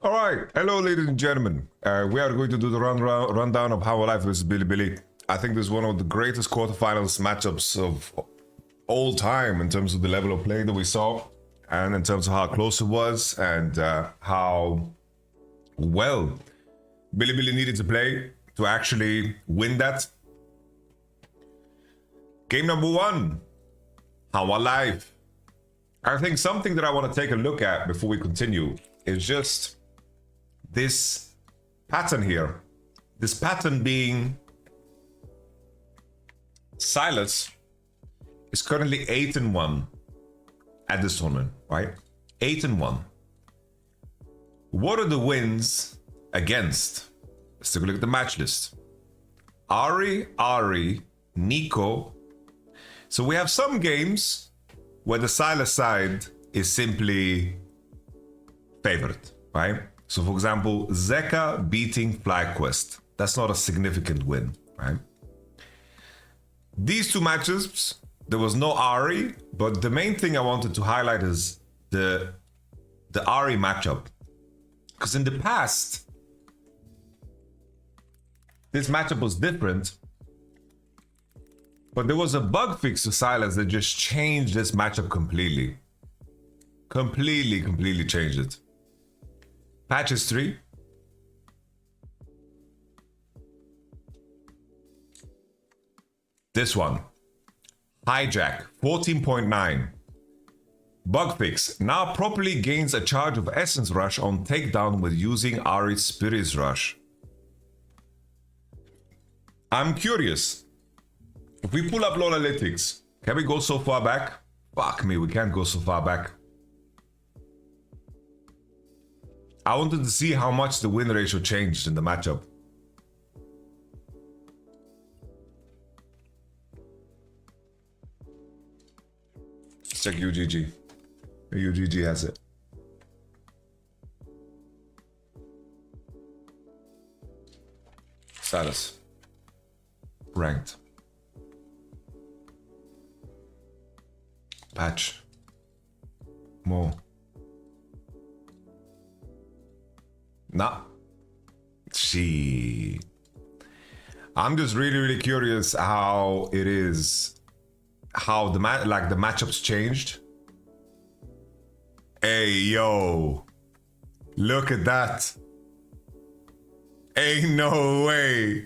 All right, hello, ladies and gentlemen. We are going to do the rundown of How Life vs Bilibili. I think this is one of the greatest quarterfinals matchups of all time in terms of the level of play that we saw, and in terms of how close it was, and how well Bilibili needed to play to actually win that. Game number one, How Life. I think something that I want to take a look at before we continue is just this pattern here. This pattern being Silas is currently 8-1 at this tournament, right? 8-1. What are the wins against? Let's take a look at the match list. Ari, Nico. So we have some games where the Silas side is simply favored, right? So for example, Zeka beating FlyQuest. That's not a significant win, right? These two matches, there was no Ari, but the main thing I wanted to highlight is the Ari matchup. Because in the past, this matchup was different, but there was a bug fix to Silas that just changed this matchup completely. Completely changed it. Patches 3. This one. Hijack 14.9. Bug fix. Now properly gains a charge of Essence Rush on takedown with using Ari's Spirit's Rush. I'm curious. If we pull up LoL Analytics, can we go so far back? Fuck me, we can't go so far back. I wanted to see how much the win ratio changed in the matchup. Let's check UGG. UGG has it. Status. Ranked. Patch. More. Nah. I'm just really curious how it is, how the matchups changed. Hey yo, look at that. Ain't no way.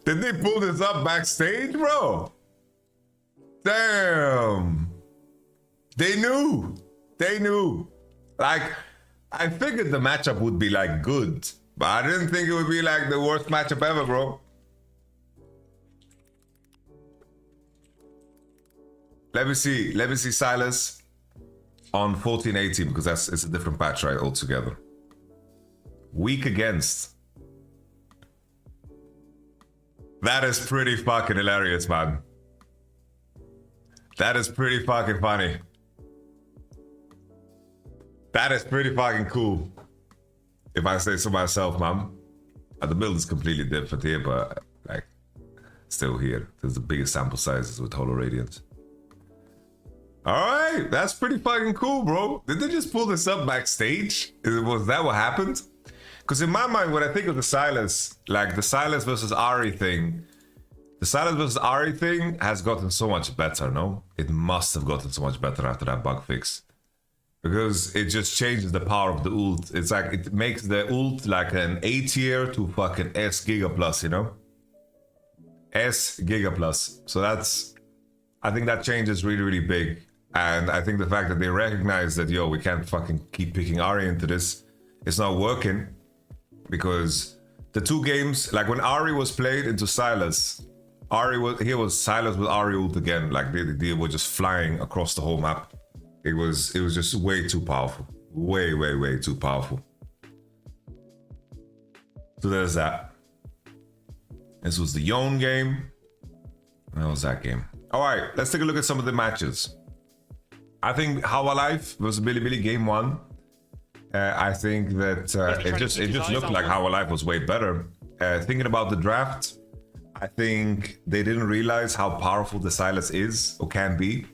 Did they pull this up backstage, bro? Damn. They knew. Like, I figured the matchup would be like good, but I didn't think it would be like the worst matchup ever, bro. Let me see Silas on 14-18, because it's a different patch, right, altogether. Weak against. That is pretty fucking hilarious, man. That is pretty fucking funny. That is pretty fucking cool, if I say so myself, man. The build is completely different here, but like, still here. There's the biggest sample sizes with Holo Radiant. All right, that's pretty fucking cool, bro. Did they just pull this up backstage? Was that what happened? Because in my mind, when I think of the Silas, like the Silas versus Ari thing, the Silas versus Ari thing has gotten so much better, no? It must have gotten so much better after that bug fix. Because it just changes the power of the ult. It's like, it makes the ult like an A tier to fucking S Giga Plus, you know? S Giga Plus. So that's, I think that change is really big. And I think the fact that they recognize that, yo, we can't fucking keep picking Ari into this, it's not working. Because the two games, like when Ari was played into Silas, here was Silas with Ari ult again. Like they were just flying across the whole map. It was just way too powerful. Way too powerful. So there's that. This was the Yon game. That was that game. All right, let's take a look at some of the matches. I think How Life versus Bilibili game 1. I think that it just looked like How Life was way better. Thinking about the draft, I think they didn't realize how powerful the Silas is or can be.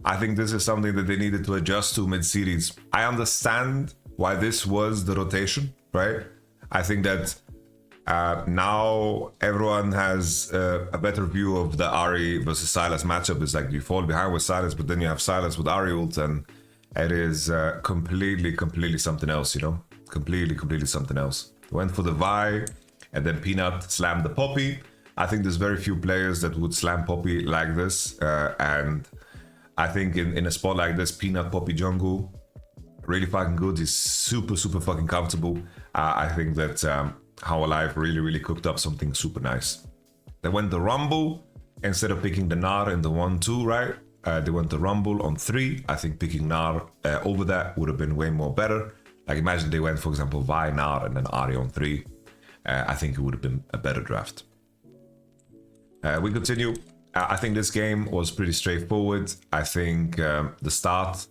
I think this is something that they needed to adjust to mid-series. I understand why this was the rotation, right? I think that now everyone has a better view of the Ahri versus Sylas matchup. It's like you fall behind with Sylas, but then you have Sylas with Ahri ult, and it is completely something else, you know? Completely something else. Went for the Vi, and then Peanut slammed the Poppy. I think there's very few players that would slam Poppy like this, and I think in a spot like this, Peanut Poppy jungle, really fucking good. He's super fucking comfortable. I think that How Alive really cooked up something super nice. They went the Rumble instead of picking the Gnar in the 1-2, right? They went the Rumble on 3. I think picking Gnar over that would have been way more better. Like imagine they went, for example, Vi, Gnar, and then Ahri on 3. I think it would have been a better draft. We continue. I think this game was pretty straightforward. I think the start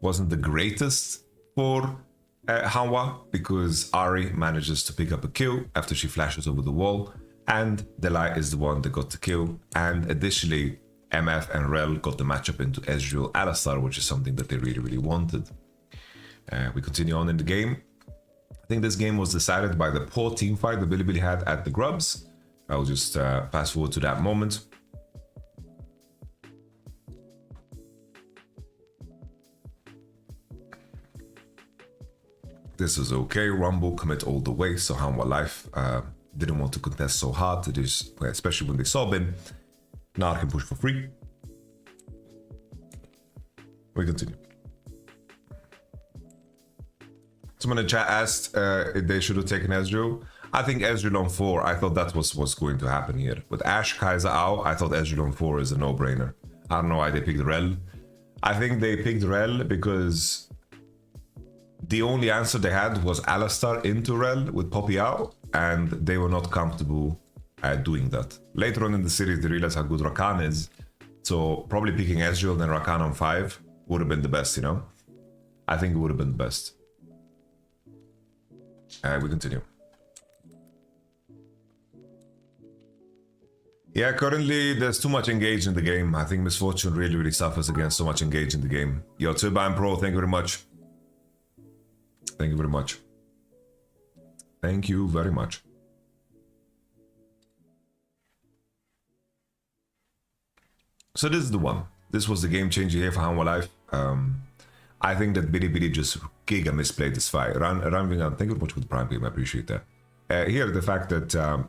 wasn't the greatest for Hanwha, because Ahri manages to pick up a kill after she flashes over the wall, and Delay is the one that got the kill. And additionally, MF and Rel got the matchup into Ezreal Alistar, which is something that they really wanted. We continue on in the game. I think this game was decided by the poor team fight that Bilibili had at the Grubs. I'll just fast forward to that moment. This is okay. Rumble commit all the way, so Hanwha Life didn't want to contest so hard. It is, especially when they saw Bin. Gnar can push for free. We continue. Someone in chat asked if they should have taken Ezreal. I think Ezreal on 4, I thought that was what's going to happen here. With Ashe, Kai'Sa, Ao, I thought Ezreal on 4 is a no-brainer. I don't know why they picked Rel. I think they picked Rel because the only answer they had was Alistar into Rel with Poppy out, and they were not comfortable doing that. Later on in the series, they realized how good Rakan is, so probably picking Ezreal then Rakan on 5 would have been the best, you know? I think it would have been the best. We continue. Yeah, currently there's too much engaged in the game. I think Misfortune really suffers against so much engaged in the game. Yo, Turbine Pro, thank you very much. Thank you very much. Thank you very much. So this is the one. This was the game changer here for Hanwha Life. I think that Bilibili just giga misplayed this fight. Ranving, thank you very much for the Prime game, I appreciate that. Here, the fact that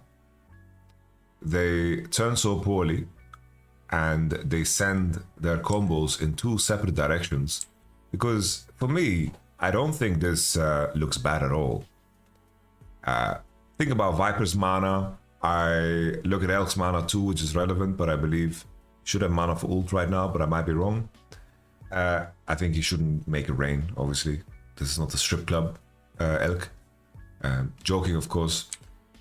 they turn so poorly and they send their combos in 2 separate directions. Because for me, I don't think this looks bad at all. Think about Viper's mana. I look at Elk's mana too, which is relevant, but I believe should have mana for ult right now, but I might be wrong. I think he shouldn't make it rain, obviously. This is not a strip club, Elk. Joking, of course.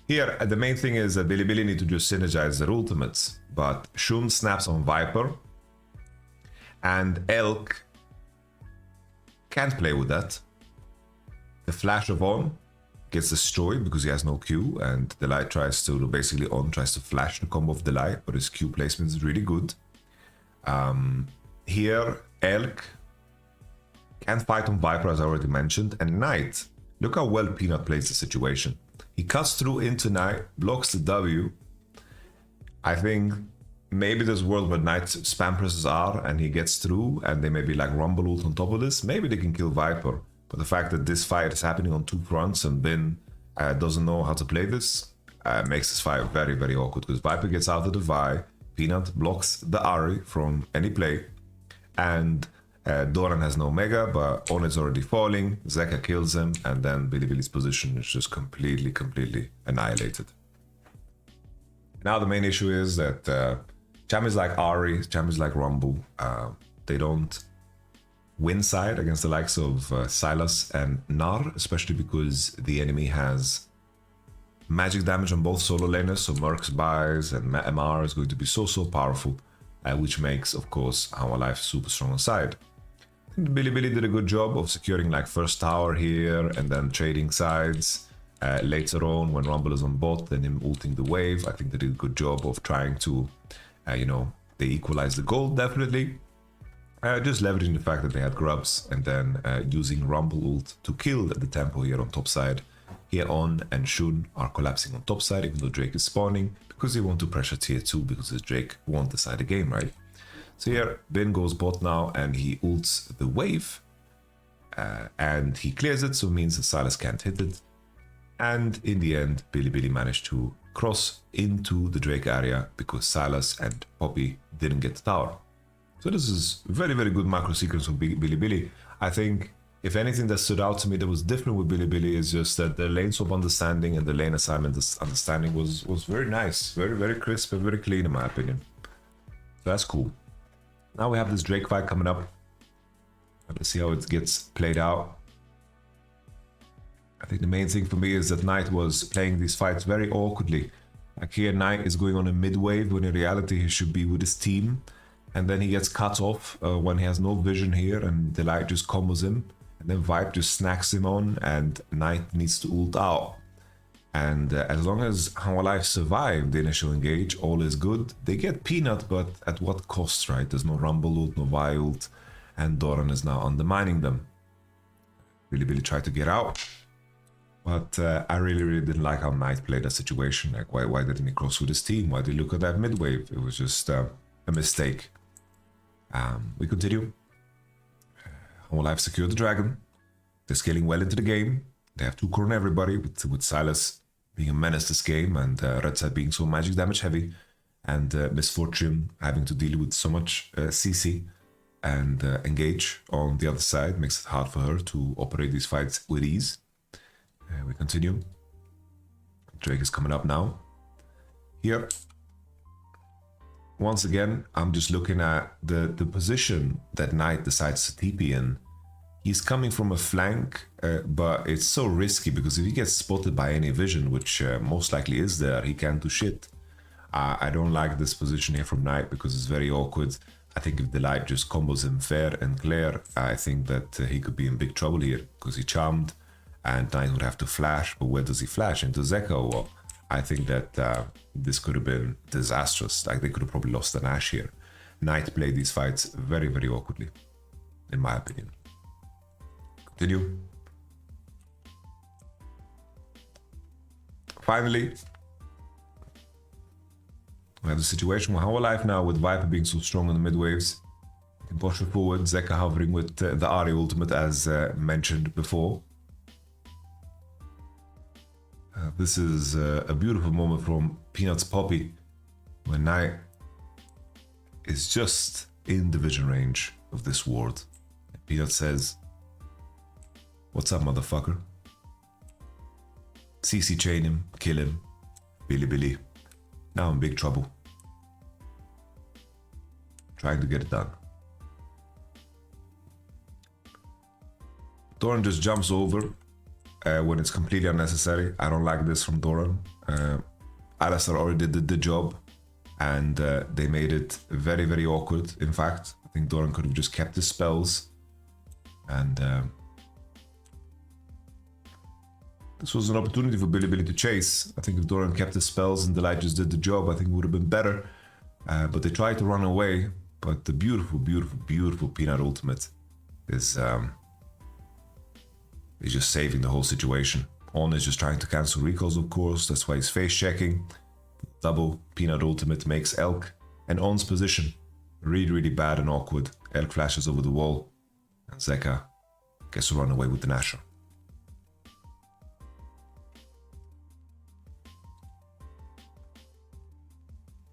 Here, the main thing is that Bilibili need to just synergize their ultimates, but Shun snaps on Viper, and Elk can't play with that. The flash of On gets destroyed because he has no Q, and Delay tries to basically tries to flash the combo of Delay, but his Q placement is really good. Here, Elk can't fight on Viper, as I already mentioned, and Knight, look how well Peanut plays the situation. He cuts through into Knight, blocks the W. I think maybe there's a world where Knight spam presses R and he gets through, and they maybe like Rumble ult on top of this. Maybe they can kill Viper. But the fact that this fight is happening on 2 fronts and Bin doesn't know how to play this makes this fight very awkward, because Viper gets out of the Vi, Peanut blocks the Ahri from any play, and Doran has no Mega, but On is already falling, Zeka kills him, and then Bilibili's position is just completely annihilated. Now the main issue is that champions like Ahri, champions like Rumble, they don't win side against the likes of Sylas and Gnar, especially because the enemy has magic damage on both solo laners, so Merc's buys and MR is going to be so powerful, which makes, of course, Hanwha Life super strong on side. I think Bilibili did a good job of securing like first tower here and then trading sides. Later on, when Rumble is on bot, then him ulting the wave. I think they did a good job of trying to, you know, they equalize the goal, definitely. Just leveraging the fact that they had grubs and then using Rumble ult to kill the tempo here on top side. Here On and Shun are collapsing on top side even though Drake is spawning because they want to pressure tier 2 because Drake won't decide the game, right? So here Bin goes bot now and he ults the wave and he clears it, so it means that Sylas can't hit it. And in the end, Bilibili managed to cross into the Drake area because Sylas and Poppy didn't get the tower. So this is very, very good macro sequence from Bilibili. I think if anything that stood out to me that was different with Bilibili is just that the lane swap understanding and the lane assignment understanding was very nice, very, very crisp and very clean in my opinion. So that's cool. Now we have this Drake fight coming up. Let's see how it gets played out. I think the main thing for me is that Knight was playing these fights very awkwardly. Like here, Knight is going on a mid wave when in reality he should be with his team. And then he gets cut off when he has no vision here and Delight just combos him. And then Vibe just snacks him on and Knight needs to ult out. And as long as How Alive survive the initial engage, all is good. They get Peanut, but at what cost, right? There's no Rumble ult, no Vi ult, and Doran is now undermining them. Bilibili tried to get out. But I really didn't like how Knight played that situation. Like, why didn't he cross with his team? Why did he look at that mid wave? It was just a mistake. We continue. How Alive secured the dragon. They're scaling well into the game. They have 2 core on everybody, with Sylas being a menace this game, and Red Side being so magic damage heavy, and Misfortune having to deal with so much CC and engage on the other side makes it hard for her to operate these fights with ease. We continue. Drake is coming up now. Here, once again, I'm just looking at the position that Knight decides to TP in. He's coming from a flank, but it's so risky because if he gets spotted by any vision, which most likely is there, he can't do shit. I don't like this position here from Knight because it's very awkward. I think if Delight just combos him fair and clear, I think that he could be in big trouble here because he charmed and Knight would have to flash. But where does he flash? Into Zeka or what? I think that this could have been disastrous. Like they could have probably lost the Nash here. Knight played these fights very, very awkwardly, in my opinion. Continue. Finally, we have the situation where How Alive now with Viper being so strong on the mid waves. You can push it forward, Zeka hovering with the Ahri ultimate as mentioned before. This is a beautiful moment from Peanut's Poppy when Knight is just in the vision range of this ward. And Peanut says, "What's up, motherfucker?" CC chain him, kill him. Bilibili. Now in big trouble. Trying to get it done. Doran just jumps over when it's completely unnecessary. I don't like this from Doran. Alistar already did the job and they made it very, very awkward. In fact, I think Doran could have just kept his spells and this was an opportunity for Bilibili to chase. I think if Doran kept his spells and Delight just did the job, I think it would have been better. But they tried to run away. But the beautiful, beautiful, beautiful Peanut ultimate is just saving the whole situation. On is just trying to cancel recalls, of course. That's why he's face checking. Double Peanut ultimate makes Elk and On's position really, really bad and awkward. Elk flashes over the wall. And Zeka gets to run away with the Nashor.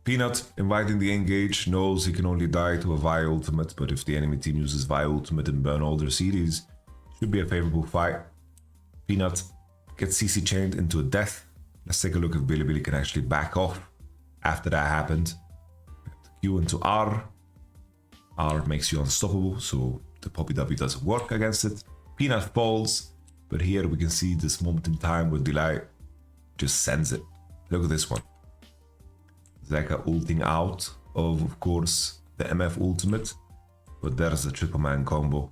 Peanut, inviting the engage, knows he can only die to a Vi ultimate, but if the enemy team uses Vi ultimate and burn all their CDs, should be a favorable fight. Peanut gets CC chained into a death. Let's take a look if Bilibili can actually back off after that happened. Q into R. R makes you unstoppable, so the Poppy W doesn't work against it. Peanut falls, but here we can see this moment in time where Delight just sends it. Look at this one. Zeka ulting out of course, the MF ultimate, but there's the triple man combo,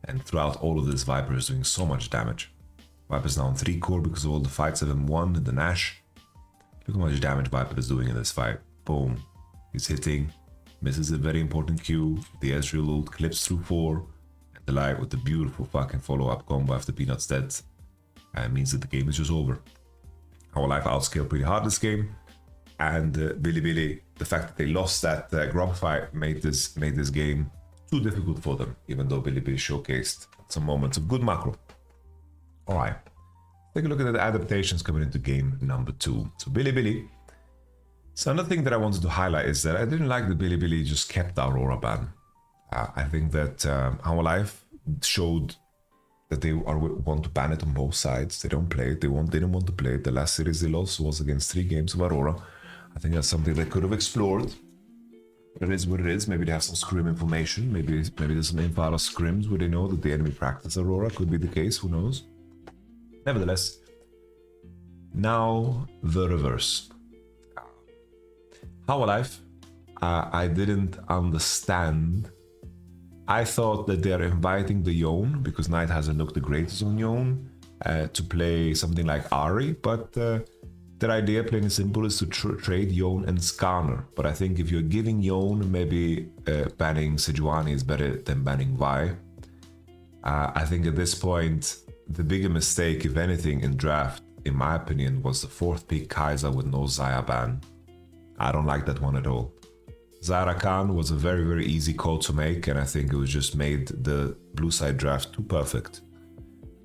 and throughout all of this, Viper is doing so much damage. Viper's now on 3 core because all the fights have him won in the Nash. Look how much damage Viper is doing in this fight. Boom. He's hitting misses a very important Q. The Ezreal ult clips through 4. And the light with the beautiful fucking follow-up combo after Peanut's dead means that the game is just over. Our life outscaled pretty hard this game. And Bilibili, the fact that they lost that grub fight made this game too difficult for them, even though Bilibili showcased some moments of good macro. Alright, take a look at the adaptations coming into game number 2. So Bilibili. So another thing that I wanted to highlight is that I didn't like that Bilibili just kept the Aurora ban. I think that Our Life showed that they want to ban it on both sides. They don't play it. They didn't want to play it. The last series they lost was against 3 games of Aurora. I think that's something they could have explored. It is what it is. Maybe they have some scrim information. Maybe there's some info out of scrims where they know that the enemy practice Aurora. Could be the case. Who knows? Nevertheless, now the reverse. How Life, I didn't understand. I thought that they're inviting the Yone, because Knight hasn't looked the greatest on Yone, to play something like Ahri, but their idea, plain and simple, is to trade Yone and Skarner. But I think if you're giving Yone, maybe banning Sejuani is better than banning Vi. I think at this point, the bigger mistake, if anything, in draft, in my opinion, was the 4th pick Kai'Sa with no Xayah ban. I don't like that one at all. Zaira Khan was a very, very easy call to make, and I think it was just made the blue side draft too perfect.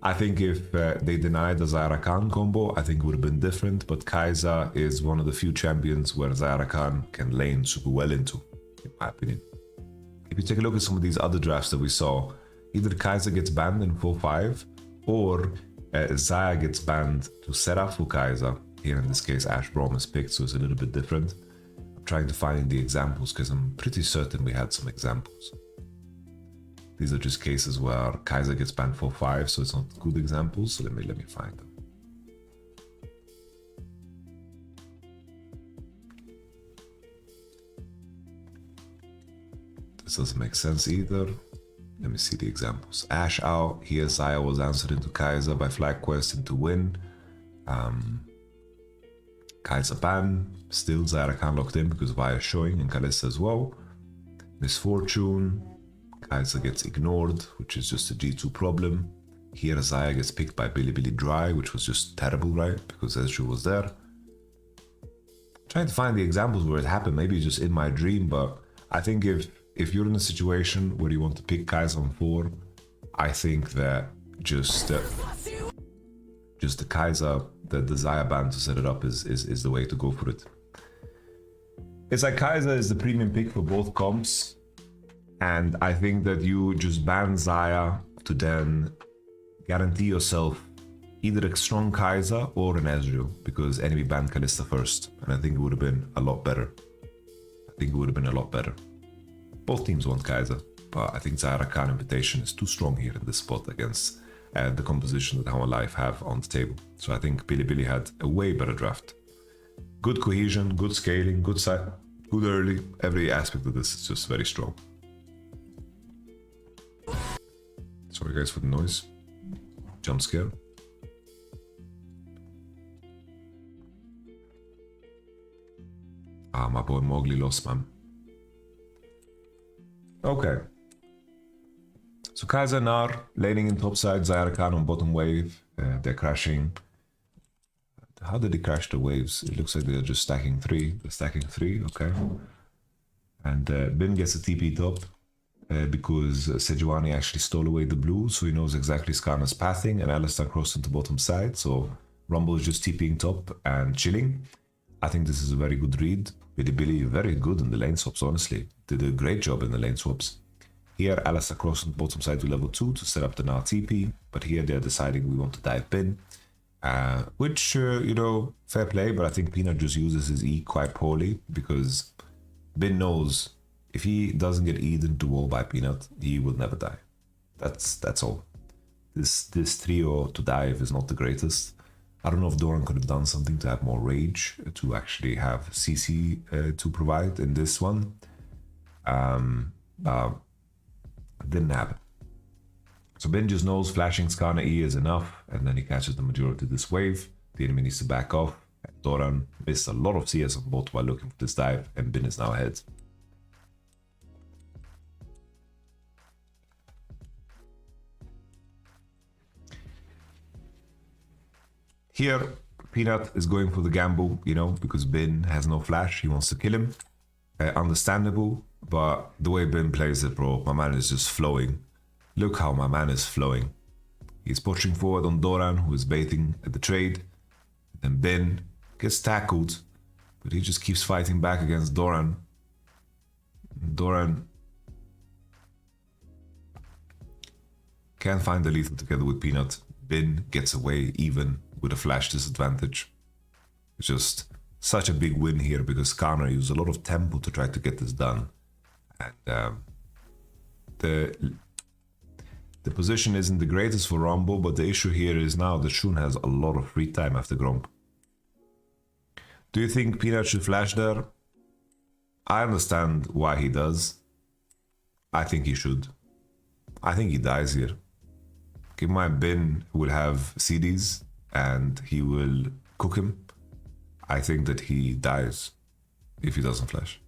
I think if they denied the Zaira Khan combo, I think it would have been different, but Kai'Sa is one of the few champions where Zaira Khan can lane super well into, in my opinion. If you take a look at some of these other drafts that we saw, either Kai'Sa gets banned in 4-5, or Xayah gets banned to set up for Kai'Sa. Here in this case, Ash Brom is picked, so it's a little bit different. I'm trying to find the examples because I'm pretty certain we had some examples. These are just cases where Kai'Sa gets banned 4-5, so it's not good examples. So let me find them. This doesn't make sense either. Let me see the examples. Ash out. Here Xayah was answered into Kai'Sa by FlagQuest into win. Kai'Sa ban. Still Zaira Khan locked in because Vi is showing, and Kalista as well. Misfortune. Kai'Sa gets ignored, which is just a G2 problem. Here Xayah gets picked by Bilibili Dry, which was just terrible, right? Because Ezreal was there. Trying to find the examples where it happened. Maybe it's just in my dream, but I think if you're in a situation where you want to pick Kai'Sa on 4, I think that just the Kai'Sa, the Xayah ban to set it up is the way to go for it. It's like Kai'Sa is the premium pick for both comps, and I think that you just ban Xayah to then guarantee yourself either a strong Kai'Sa or an Ezreal, because enemy banned Kalista first, and I think it would have been a lot better. Both teams want Kai'Sa, but I think Zaira Khan Invitation is too strong here in this spot against the composition that Our Life have on the table. So I think Bilibili had a way better draft. Good cohesion, good scaling, good side, good early. Every aspect of this is just very strong. Sorry guys for the noise. Jump scare. Ah, my boy Mowgli lost, man. Okay. So Kai'Sa and Nar laning in top side, Zaira Khan on bottom wave. They're crashing. How did they crash the waves? It looks like they're just stacking 3. They're stacking 3, okay. And Bin gets a TP top because Sejuani actually stole away the blue, so he knows exactly Skarner's pathing, and Alistar crossed into bottom side, so Rumble is just TPing top and chilling. I think this is a very good read. Bilibili very good in the lane swaps, honestly. Did a great job in the lane swaps. Here, Alistar crossed on the bottom side to level 2 to set up the Nar TP, but here they're deciding we want to dive Bin. Which, you know, fair play, but I think Peanut just uses his E quite poorly, because Bin knows if he doesn't get E'd into wall by Peanut, he will never die. That's all. This trio to dive is not the greatest. I don't know if Doran could have done something to have more rage, to actually have CC to provide in this one. Didn't happen. So Ben just knows flashing Skarner E is enough, and then he catches the majority of this wave. The enemy needs to back off. And Doran missed a lot of CS on bot while looking for this dive, and Ben is now ahead. Here, Peanut is going for the gamble, you know, because Bin has no flash. He wants to kill him. Understandable, but the way Bin plays it, bro, my man is just flowing. Look how my man is flowing. He's pushing forward on Doran, who is baiting at the trade. Then Bin gets tackled, but he just keeps fighting back against Doran. Doran can't find the lethal together with Peanut. Bin gets away even with a flash disadvantage. It's just such a big win here because Connor used a lot of tempo to try to get this done. And the position isn't the greatest for Rumble, but the issue here is now that Shun has a lot of free time after Gromp. Do you think Peanut should flash there? I understand why he does. I think he should. I think he dies here. Keep in mind, Bin will have CDs and he will cook him. I think that he dies if he doesn't flash.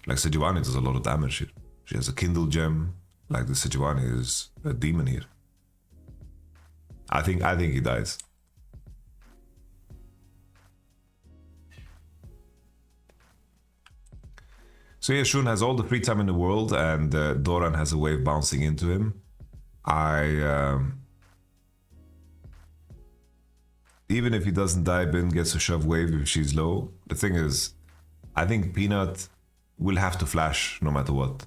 Like Sejuani does a lot of damage here. She has a Kindle gem. Like the Sejuani is a demon here. I think he dies. So yeah, Shun has all the free time in the world, and Doran has a wave bouncing into him. Even if he doesn't die, Bin gets a shove wave if she's low. The thing is, I think Peanut will have to flash no matter what.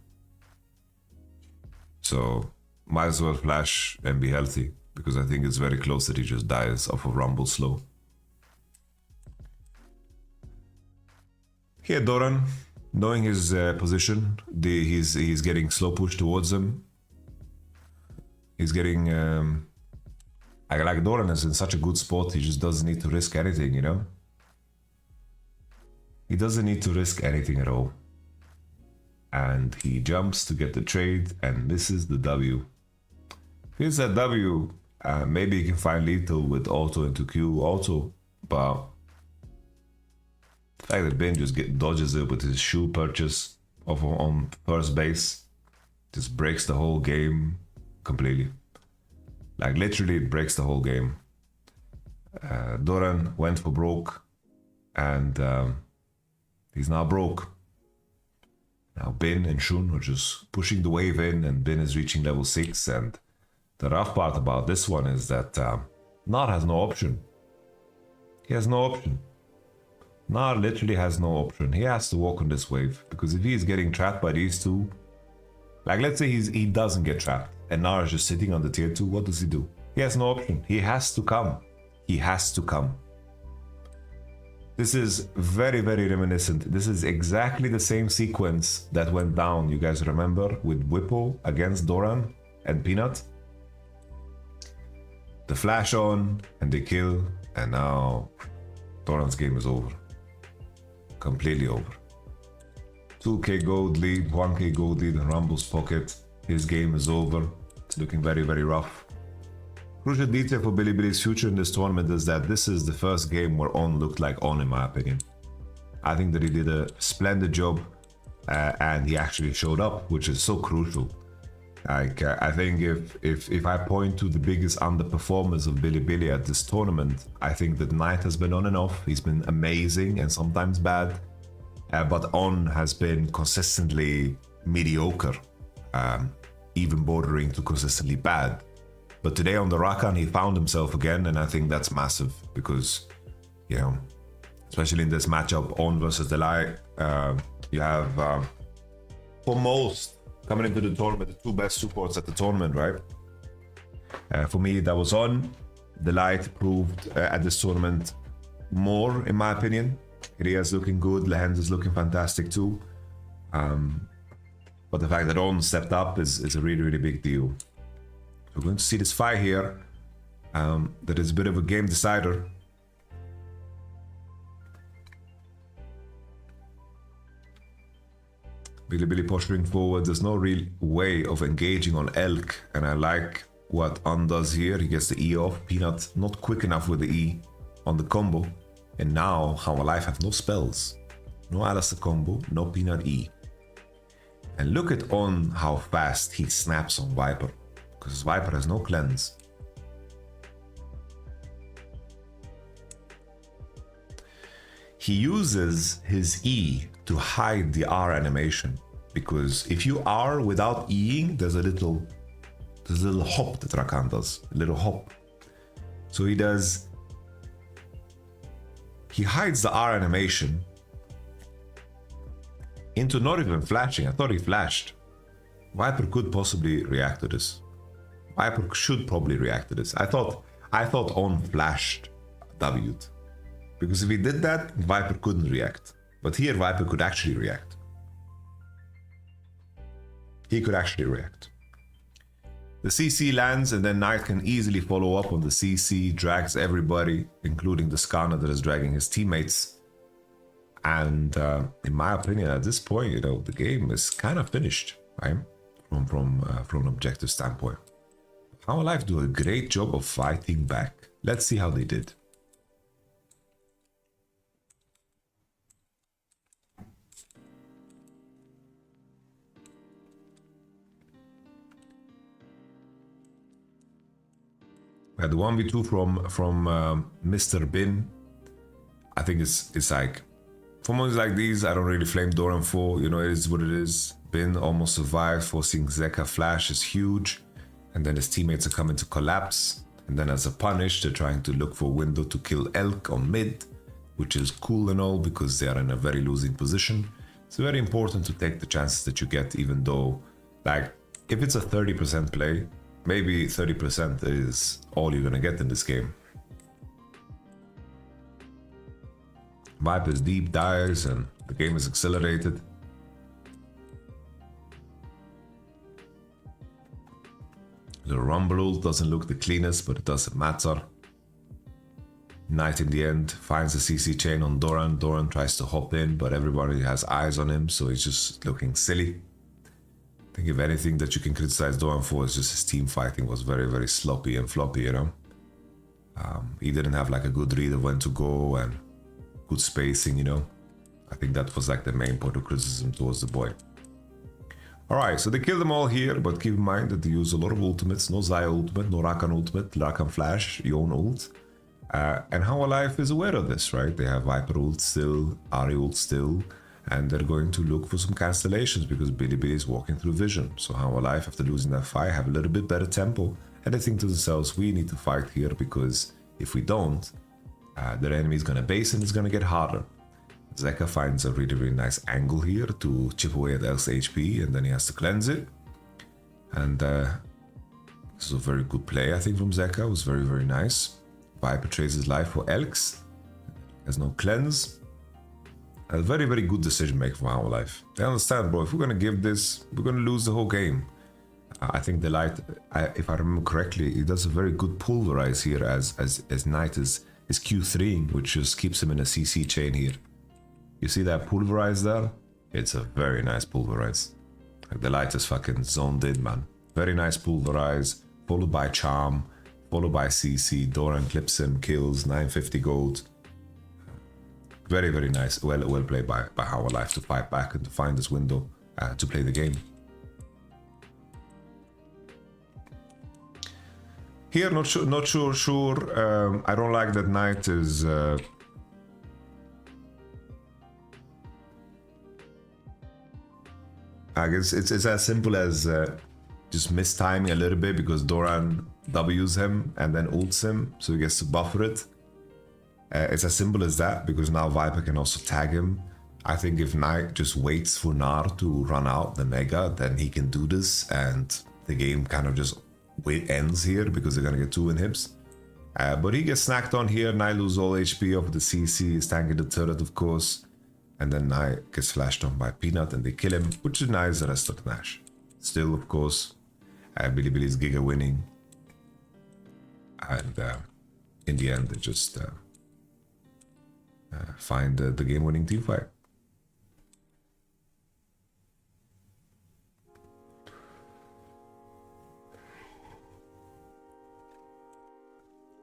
So might as well flash and be healthy, because I think it's very close that he just dies off of Rumble slow. Here, Doran, knowing his position, he's getting slow push towards him. He's getting... like Doran is in such a good spot, he just doesn't need to risk anything, you know? He doesn't need to risk anything at all. And he jumps to get the trade and misses the W. If he's that W, maybe he can find lethal with auto into Q auto, but the fact that Bin just dodges it with his shoe purchase on first base just breaks the whole game completely. Like literally it breaks the whole game. Doran went for broke and he's now broke. Now Bin and Shun are just pushing the wave in, and Bin is reaching level 6, and the rough part about this one is that Nar has no option. He has no option. Nar literally has no option. He has to walk on this wave, because if he's getting trapped by these two, like let's say he doesn't get trapped and Nar is just sitting on the tier 2, what does he do? He has no option. He has to come. He has to come. This is very, very reminiscent. This is exactly the same sequence that went down, you guys remember, with Whipple against Doran and Peanut? The flash on, and they kill, and now Doran's game is over. Completely over. 2k gold lead, 1k gold lead in Rumble's pocket. His game is over. It's looking very, very rough. Crucial detail for Bilibili's future in this tournament is that this is the first game where On looked like On, in my opinion. I think that he did a splendid job and he actually showed up, which is so crucial. Like, I think if I point to the biggest underperformers of Bilibili at this tournament, I think that Knight has been on and off. He's been amazing and sometimes bad, but On has been consistently mediocre, even bordering to consistently bad. But today on the Rakan, he found himself again, and I think that's massive because, you know, especially in this matchup, On versus Delay, you have, for most, coming into the tournament, the two best supports at the tournament, right? For me, that was On. Delay proved at this tournament more, in my opinion. Ria's looking good, Lehend is looking fantastic too. But the fact that On stepped up is a really, really big deal. We're going to see this fight here. That is a bit of a game decider. Bilibili posturing forward. There's no real way of engaging on Elk, and I like what On does here. He gets the E off. Peanut not quick enough with the E on the combo. And now How Alive have no spells. No Alistair combo, no Peanut E. And look at On how fast he snaps on Viper. Because Viper has no cleanse. he uses his E to hide the R animation, because if you R without Eing, there's a little hop that Rakan does, a little hop. So he hides the R animation into not even flashing. I thought he flashed. Viper could possibly react to this. Viper should probably react to this. I thought on flashed W'd. Because if he did that, Viper couldn't react. But here Viper could actually react. He could actually react. The CC lands, and then Knight can easily follow up on the CC, drags everybody, including the Skarner that is dragging his teammates. And in my opinion, at this point, you know, the game is kind of finished, right? From an objective standpoint. How Alive do a great job of fighting back. Let's see how they did. We had the 1v2 from Mr. Bin. I think it's like, for moments like these, I don't really flame Doran for, you know, it is what it is. Bin almost survived, forcing Zeka flash is huge. And then his teammates are coming to collapse. And then as a punish, they're trying to look for a window to kill Elk on mid, which is cool and all because they are in a very losing position. It's very important to take the chances that you get, even though, like, if it's a 30% play, maybe 30% is all you're gonna get in this game. Viper's deep dives and the game is accelerated. The Rumble ult doesn't look the cleanest, but it doesn't matter. Knight in the end finds a CC chain on Doran. Doran tries to hop in, but everybody has eyes on him, so he's just looking silly. I think if anything that you can criticize Doran for is just his team fighting was very, very sloppy and floppy, you know? He didn't have like a good read of when to go and good spacing, you know? I think that was like the main point of criticism towards the boy. Alright, so they killed them all here, but keep in mind that they use a lot of ultimates. No Zaya ultimate, no Rakan ultimate, Rakan flash, your own ult. And How Alive is aware of this, right? They have Viper ult still, Ahri ult still, and they're going to look for some cancellations because Billy is walking through vision. So How Alive, after losing that fight, have a little bit better tempo, and they think to themselves, we need to fight here because if we don't, their enemy is going to base and it's going to get harder. Zeka finds a really, really nice angle here to chip away at Elk's HP, and then he has to cleanse it. And this is a very good play, I think, from Zeka. It was very, very nice. Viper trades his life for Elk's. Has no cleanse. A very, very good decision making from Our Life. They understand, bro, if we're going to give this, we're going to lose the whole game. I think the Light, if I remember correctly, he does a very good pulverize here as Knight is Q3, which just keeps him in a CC chain here. You see that pulverize there? It's a very nice pulverize. Like the Light is fucking zoned in, man. Very nice pulverize, followed by charm, followed by CC. Doran clips him, kills, 950 gold. Very, very nice. Well played by How Alive to fight back and to find this window to play the game. Here, not sure. I don't like that Knight is. I guess it's as simple as just mistiming a little bit because Doran W's him and then ults him, so he gets to buffer it. It's as simple as that because now Viper can also tag him. I think if Knight just waits for Gnar to run out the Mega, then he can do this and the game kind of just ends here because they're gonna get 2 inhibs. But he gets snacked on here. Knight loses all HP off the CC, he's tanking the turret of course. And then Knight gets flashed on by Peanut and they kill him, which denies the rest of the Nash. Still, of course, Billy's Giga winning. And in the end, they just find the game-winning team fight.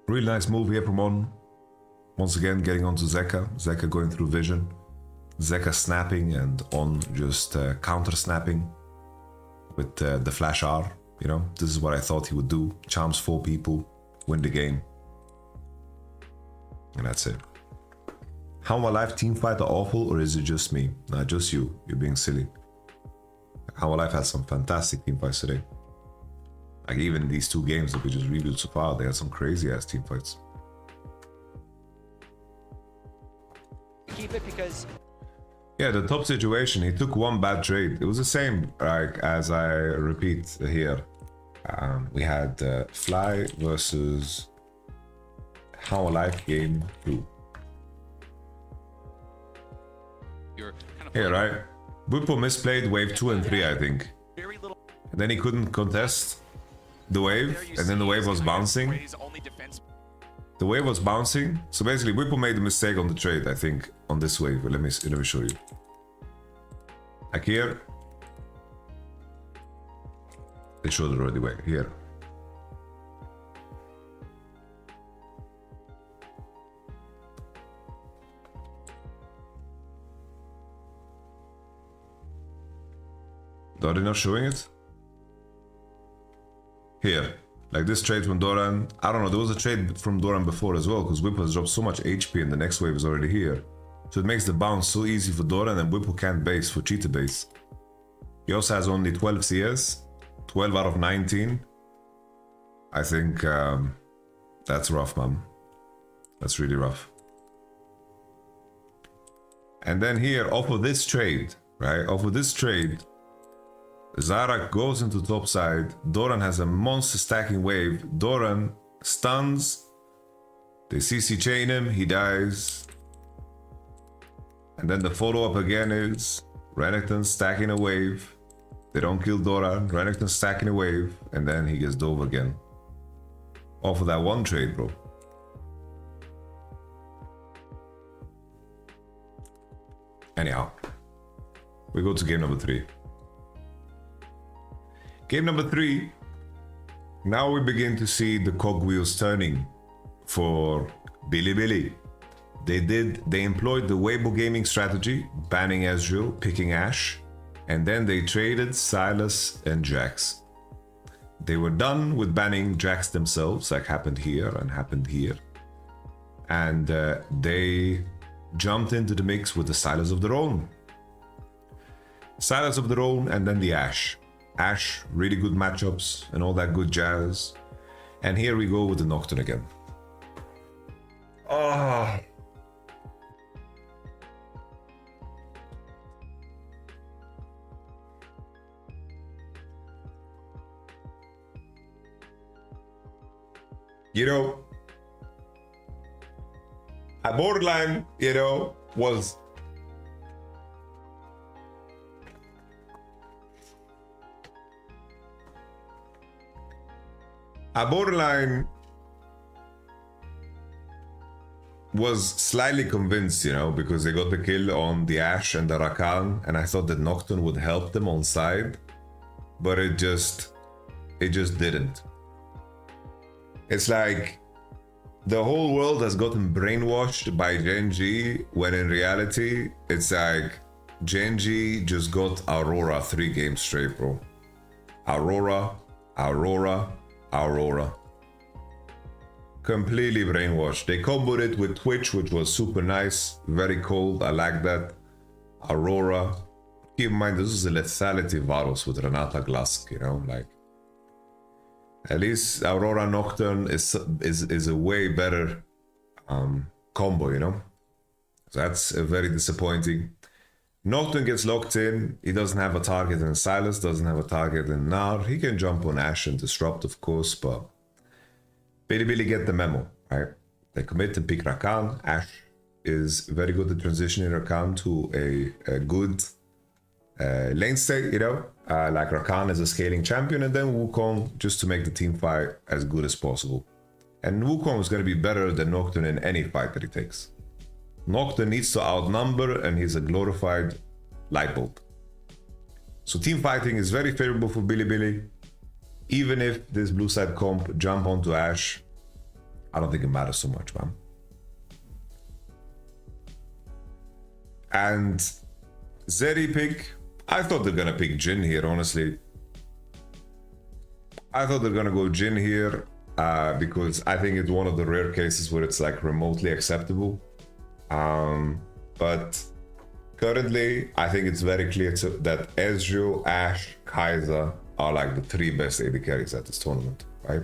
Really nice move here from On. Once again, getting onto Zeka. Zeka going through vision. Zeka snapping and On just counter snapping with the flash R. You know, this is what I thought he would do. Charms 4 people, win the game. And that's it. How my life team fight are awful, or is it just me? Nah, just you. You're being silly. How my life had some fantastic team fights today. Like even these 2 games that we just reviewed so far, they had some crazy ass team fights. Keep it because yeah, the top situation, he took 1 bad trade. It was the same, like as I repeat here. We had Fly versus How Life game 2. You're kind of Here, right? Whippo misplayed wave 2 and 3, I think. very little. And then he couldn't contest the wave, and then the wave was bouncing. The wave was bouncing, so basically Whippo made a mistake on the trade, I think, on this wave. Let me show you. Like here, they showed it already. Wait, here. Are they not showing it? Here. Like this trade from Doran. I don't know, there was a trade from Doran before as well, because Whippo has dropped so much HP and the next wave is already here. So it makes the bounce so easy for Doran, and Whippo can't base for cheater base. He also has only 12 CS, 12 out of 19. I think that's rough, man. That's really rough. And then here, off of this trade, right? Off of this trade, Zarak goes into top side. Doran has a monster stacking wave. Doran stuns. They CC chain him. He dies. And then the follow-up again is Renekton stacking a wave. They don't kill Doran. Renekton stacking a wave. And then he gets dove again. Off of that 1 trade, bro. Anyhow. We go to game number 3. Game number 3, now we begin to see the cogwheels turning for Bilibili. They employed the Weibo gaming strategy, banning Ezreal, picking Ashe, and then they traded Sylas and Jax. They were done with banning Jax themselves, like happened here and happened here. And they jumped into the mix with the Sylas of their own. Sylas of their own, and then the Ashe. Ashe, really good matchups and all that good jazz. And here we go with the Nocturne again. Oh. You know, a borderline, you know, was a borderline was slightly convinced, you know, because they got the kill on the Ashe and the Rakan, and I thought that Nocturne would help them on side, but it just didn't. It's like the whole world has gotten brainwashed by Gen G, when in reality, it's like Gen G just got Aurora 3 games straight, bro. Aurora. Completely brainwashed. They comboed it with Twitch, which was super nice, very cold. I like that. Aurora. Keep in mind, this is a lethality Varus with Renata Glask, you know, like. At least Aurora Nocturne is a way better combo, you know. So that's very disappointing. Nocturne gets locked in. He doesn't have a target in Sylas, doesn't have a target in Nar. He can jump on Ashe and disrupt, of course, but Bilibili get the memo, right? They commit to pick Rakan. Ashe is very good at transitioning Rakan to a good lane state, you know, like Rakan is a scaling champion, and then Wukong just to make the team fight as good as possible. And Wukong is going to be better than Nocturne in any fight that he takes. Nocturne needs to outnumber, and he's a glorified light bulb. So team fighting is very favorable for Bilibili. Even if this blue side comp jump onto Ashe, I don't think it matters so much, man. And Zeri pick, I thought they're gonna pick Jhin here, honestly. I thought they're gonna go Jhin here because I think it's one of the rare cases where it's like remotely acceptable. But currently, I think it's very clear that Ezreal, Ashe, Kai'Sa are like the 3 best AD carries at this tournament, right?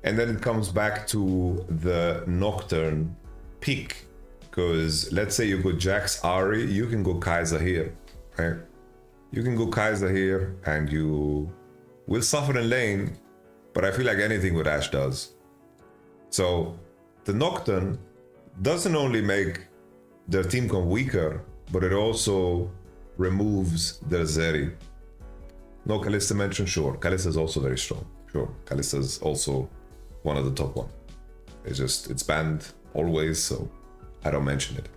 And then it comes back to the Nocturne pick, because let's say you go Jax, Ahri, you can go Kai'Sa here, right? You can go Kai'Sa here and you will suffer in lane, but I feel like anything what Ashe does. So the Nocturne doesn't only make their team come weaker, but it also removes their Zeri. No, Kalista mentioned, sure. Kalista is also very strong. Sure, Kalista is also one of the top one. It's banned always, so I don't mention it.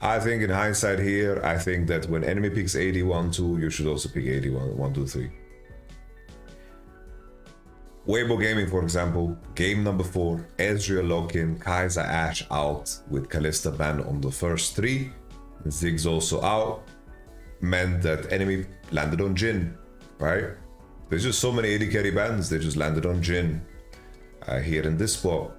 I think in hindsight here, I think that when enemy picks 81-2, you should also pick 81-1-2-3. Weibo Gaming, for example, game number 4, Ezreal lock-in, Kai'Sa Ashe out with Kalista banned on the first 3, Ziggs also out, meant that enemy landed on Jhin, right? There's just so many AD carry bans, they just landed on Jhin. Here in this spot,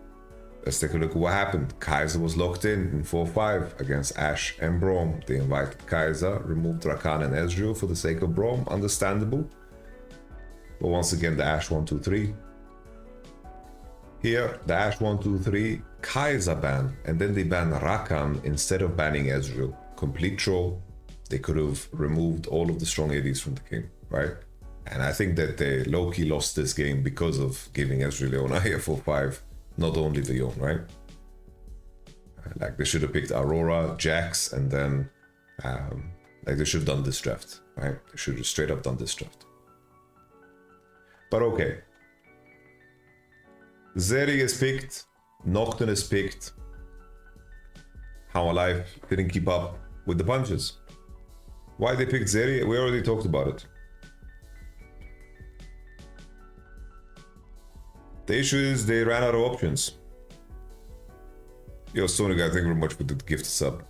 let's take a look at what happened. Kai'Sa was locked in 4-5 against Ashe and Braum. They invited Kai'Sa, removed Rakan and Ezreal for the sake of Braum, understandable. But once again, the Ashe 1-2-3. Here, the Ashe 1-2-3, Kai'Sa ban, and then they ban Rakan instead of banning Ezreal. Complete troll. They could have removed all of the strong ADs from the game, right? And I think that they low-key lost this game because of giving Ezreal Leona here 4-5, not only the Yone, right? Like they should have picked Aurora, Jax, and then like they should have done this draft, right? They should have straight up done this draft. But okay. Zeri is picked, Nocturne is picked. How Alive didn't keep up with the punches. Why they picked Zeri? We already talked about it. The issue is they ran out of options. Yo, Sonic, thank you very much for the gift sub.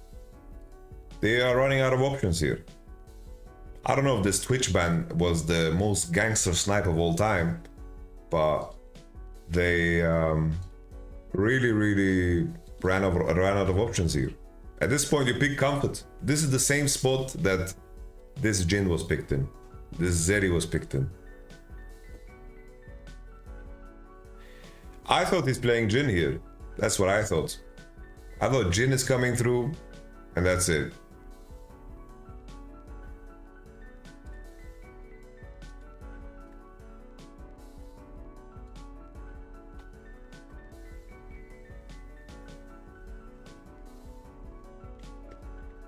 They are running out of options here. I don't know if this Twitch ban was the most gangster snipe of all time, but they really ran out of options here. At this point, you pick Comfort. This is the same spot that this Jhin was picked in. This Zeri was picked in. I thought he's playing Jhin here. That's what I thought. I thought Jhin is coming through, and that's it.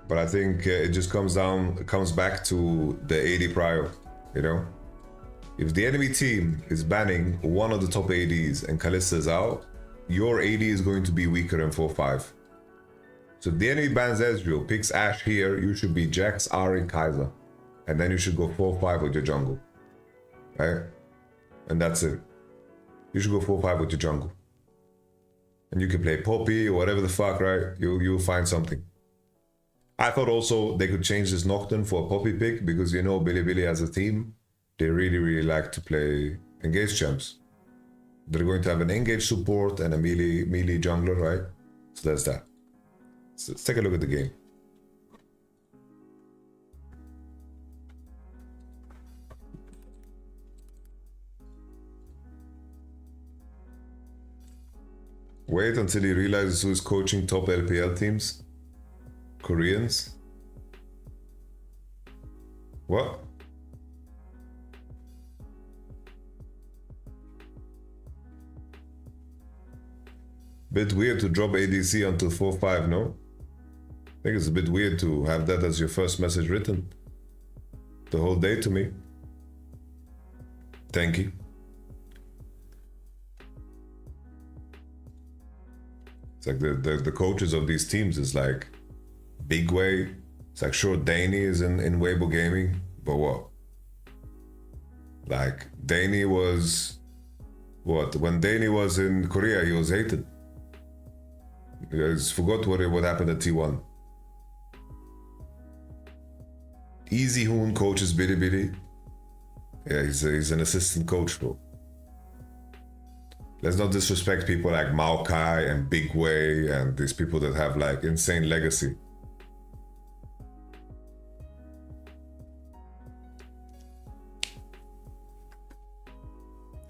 But I think it just comes back to the AD prior, you know? If the enemy team is banning one of the top ADs and Kalista is out, your AD is going to be weaker in 4-5. So if the enemy bans Ezreal, picks Ashe here, you should be Jax, Ahri, Kai'Sa. And then you should go 4-5 with your jungle. Right? And that's it. You should go 4-5 with your jungle. And you can play Poppy or whatever the fuck, right? You'll find something. I thought also they could change this Nocturne for a Poppy pick because you know Bilibili as a team, they really like to play engage champs. They're going to have an engage support and a melee jungler, right? So that's that. So let's take a look at the game. Wait until he realizes who's coaching top LPL teams. Koreans. What? Bit weird to drop ADC until 4-5, no? I think it's a bit weird to have that as your first message written the whole day to me. Thank you. It's like the coaches of these teams is like Big Way. It's like sure Danny is in Weibo Gaming, but what? Like Danny was what? When Danny was in Korea, he was hated. You guys forgot what happened at T1. Easy Hoon coaches Bilibili. Yeah, he's an assistant coach, bro. let's not disrespect people like Maokai and Big Way and these people that have like insane legacy.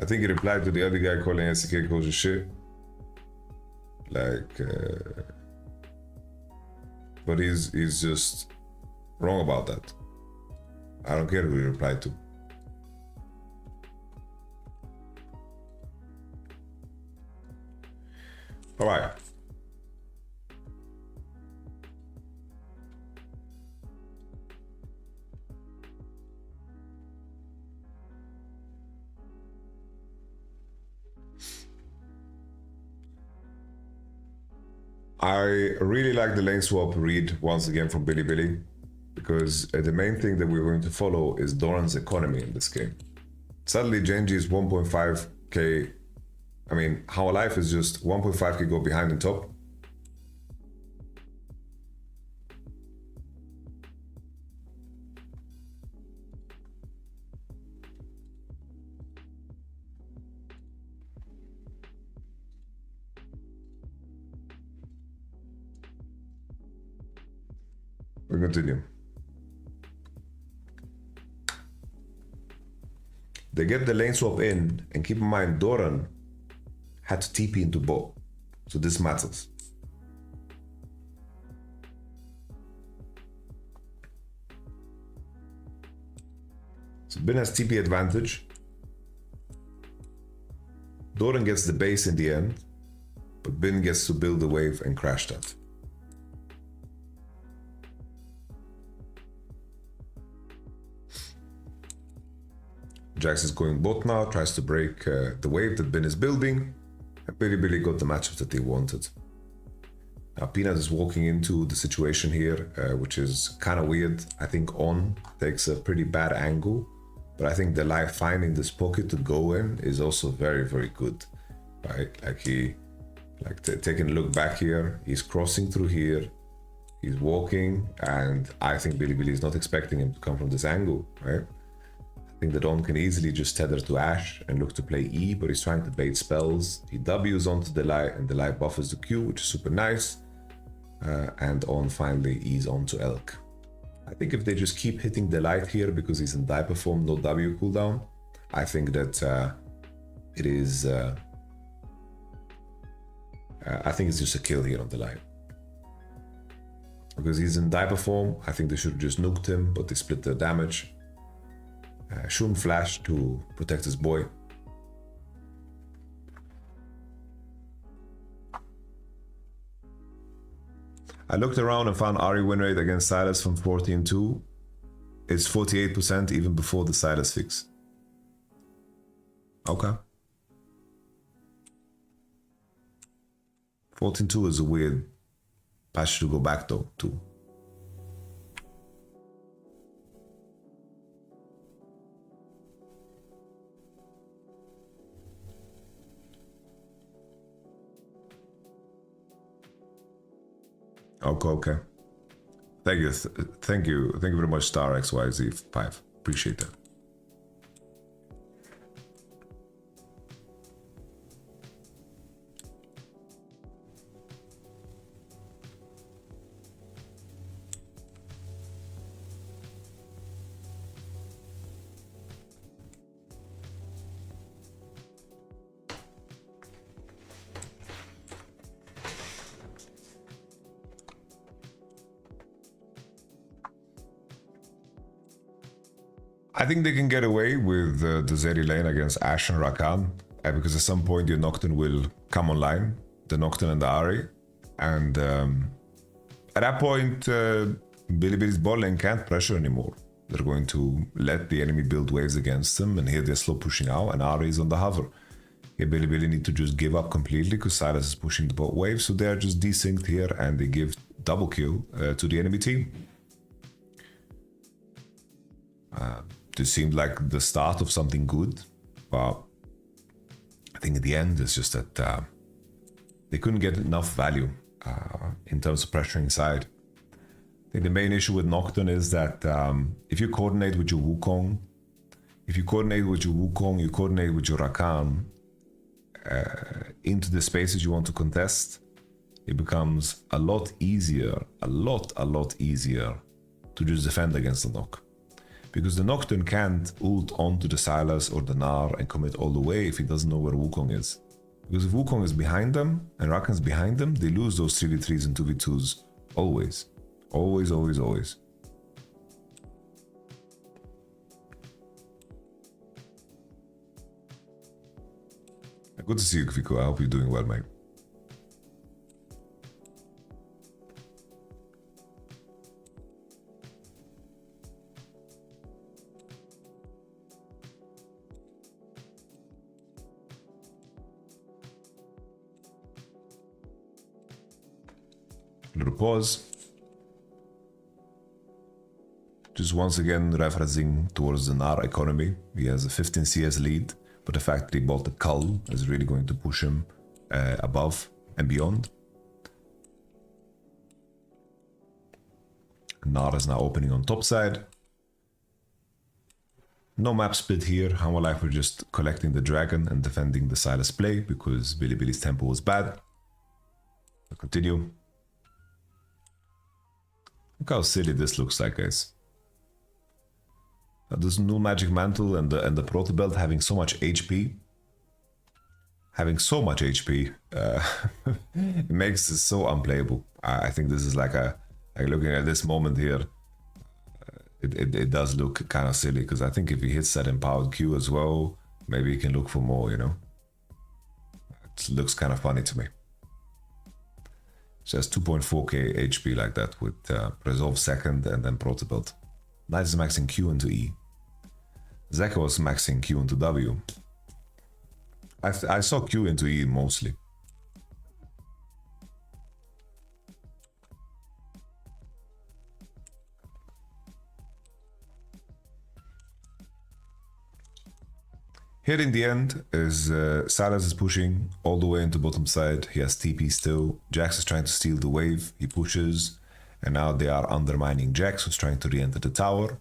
I think he replied to the other guy calling LCK coach shit. Like, but he's just wrong about that. I don't care who he replied to. All right. I really like the lane swap read once again from Billy, because the main thing that we're going to follow is Doran's economy in this game. Suddenly Genji's 1.5k, I mean, How Life is just 1.5k go behind and top. We continue. They get the lane swap in, and keep in mind Doran had to TP into bot, so this matters. So Bin has TP advantage. Doran gets the base in the end, but Bin gets to build the wave and crash that. Jax is going bot now, tries to break the wave that Bin is building, and Billy got the matchup that they wanted. Now Peanut is walking into the situation here, which is kind of weird. I think On takes a pretty bad angle, but I think the life finding this pocket to go in is also very, very good, right? Like taking a look back here, he's crossing through here, he's walking, and I think Billy is not expecting him to come from this angle, right? I think that On can easily just tether to Ashe and look to play E, but he's trying to bait spells. He W's onto the light, and the light buffers the Q, which is super nice. And On finally E's onto Elk. I think if they just keep hitting the light here because he's in diaper form, no W cooldown, I think that it is. I think it's just a kill here on the light. Because he's in diaper form, I think they should have just nuked him, but they split the damage. Shun flash to protect his boy. I looked around and found Ahri win rate against Sylas from 14-2. It's 48% even before the Sylas fix. Okay. 14-2 is a weird patch to go back though, too. Okay. Thank you very much, Star XYZ5. Appreciate that. I think they can get away with the Zeri lane against Ashe and Rakan, because at some point your Nocturne will come online, the Nocturne and the Ahri, and at that point Billy's bot lane can't pressure anymore. They're going to let the enemy build waves against them, and here they're slow pushing out, and Ahri is on the hover. Here Billy need to just give up completely because Sylas is pushing the bot wave, so they're just desynced here and they give double kill to the enemy team. This seemed like the start of something good, but I think at the end it's just that they couldn't get enough value in terms of pressuring side. I think the main issue with Nocturne is that if you coordinate with your Wukong, you coordinate with your Rakan, into the spaces you want to contest, it becomes a lot easier, a lot easier to just defend against the knock. Because the Nocturne can't ult onto the Sylas or the Gnar and commit all the way if he doesn't know where Wukong is. Because if Wukong is behind them and Rakan's behind them, they lose those 3v3s and 2v2s always. Always, always, always. Good to see you, Kviko. I hope you're doing well, mate. Little pause. Just once again referencing towards the Gnar economy. He has a 15 CS lead, but the fact that he bought the Cull is really going to push him above and beyond. Gnar is now opening on top side. No map split here. Hanwha Life were just collecting the dragon and defending the Sylas play because Bilibili's tempo was bad. I'll continue. Look how silly this looks like, guys. This new Magic Mantle and the Proto Belt having so much HP. Having so much HP, it makes it so unplayable. I think this is like looking at this moment here, it does look kind of silly, because I think if he hits that empowered Q as well, maybe he can look for more, you know? It looks kind of funny to me. Just 2.4k HP like that with Resolve second and then Proto Belt. Knight is maxing Q into E. Zeka was maxing Q into W. I saw Q into E mostly. Here in the end is Sylas is pushing all the way into bottom side. He has TP still. Jax is trying to steal the wave. He pushes. And now they are undermining Jax, who's trying to re-enter the tower.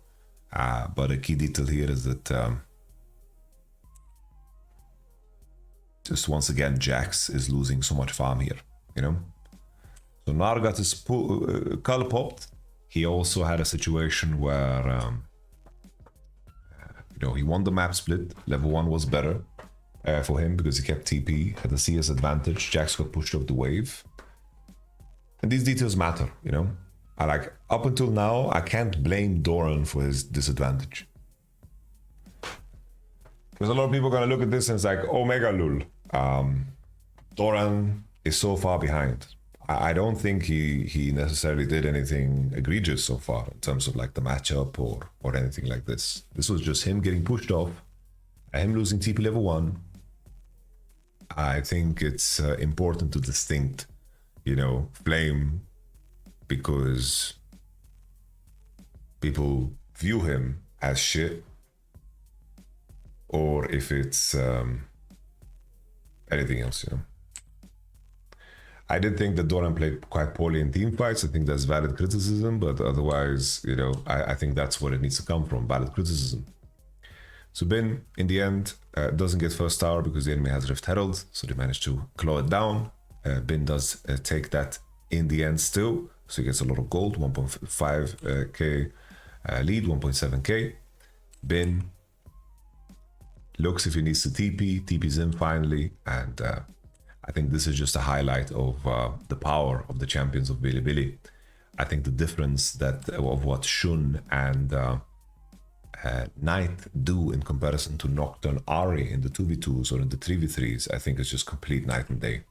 But a key detail here is that just once again, Jax is losing so much farm here, you know? So Gnar got his Cull popped. He also had a situation where, you know, he won the map split. Level 1 was better for him because he kept TP, had the CS advantage. Jax got pushed off the wave. And these details matter, you know? Up until now, I can't blame Doran for his disadvantage. Because a lot of people are going to look at this and it's like, oh, mega lul. Doran is so far behind. I don't think he necessarily did anything egregious so far in terms of like the matchup or anything like this. This was just him getting pushed off, him losing TP level 1. I think it's important to distinct, you know, blame, because people view him as shit, or if it's anything else, you know. I did think that Doran played quite poorly in team fights. I think that's valid criticism, but otherwise, you know, I think that's where it needs to come from, valid criticism. So Bin, in the end, doesn't get first tower because the enemy has Rift Herald, so they managed to claw it down. Bin does take that in the end still, so he gets a lot of gold, 1.5k lead, 1.7k. Bin looks if he needs to TP's in finally, and I think this is just a highlight of the power of the champions of Bilibili. I think the difference that of what Shun and Knight do in comparison to Nocturne Ahri in the 2v2s or in the 3v3s, I think it's just complete night and day.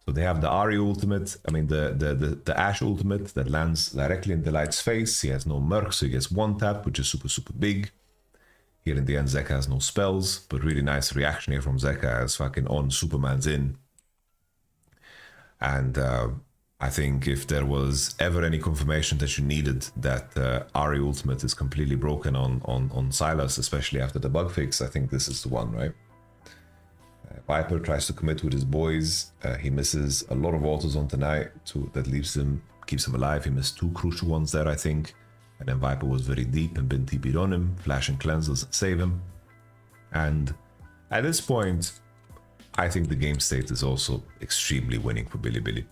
So they have the Ahri ultimate, I mean the Ashe ultimate that lands directly in the Light's face. He has no Merc, so he gets one tap, which is super, super big. Here in the end, Zeka has no spells, but really nice reaction here from Zeka as fucking on Superman's in. And I think if there was ever any confirmation that you needed that Ahri ultimate is completely broken on Sylas, especially after the bug fix, I think this is the one, right? Viper tries to commit with his boys. He misses a lot of autos on tonight that leaves him, keeps him alive. He missed 2 crucial ones there, I think. And then Viper was very deep and Bin TP'd on him. Flash and cleanse doesn't save him. And at this point, I think the game state is also extremely winning for Bilibili.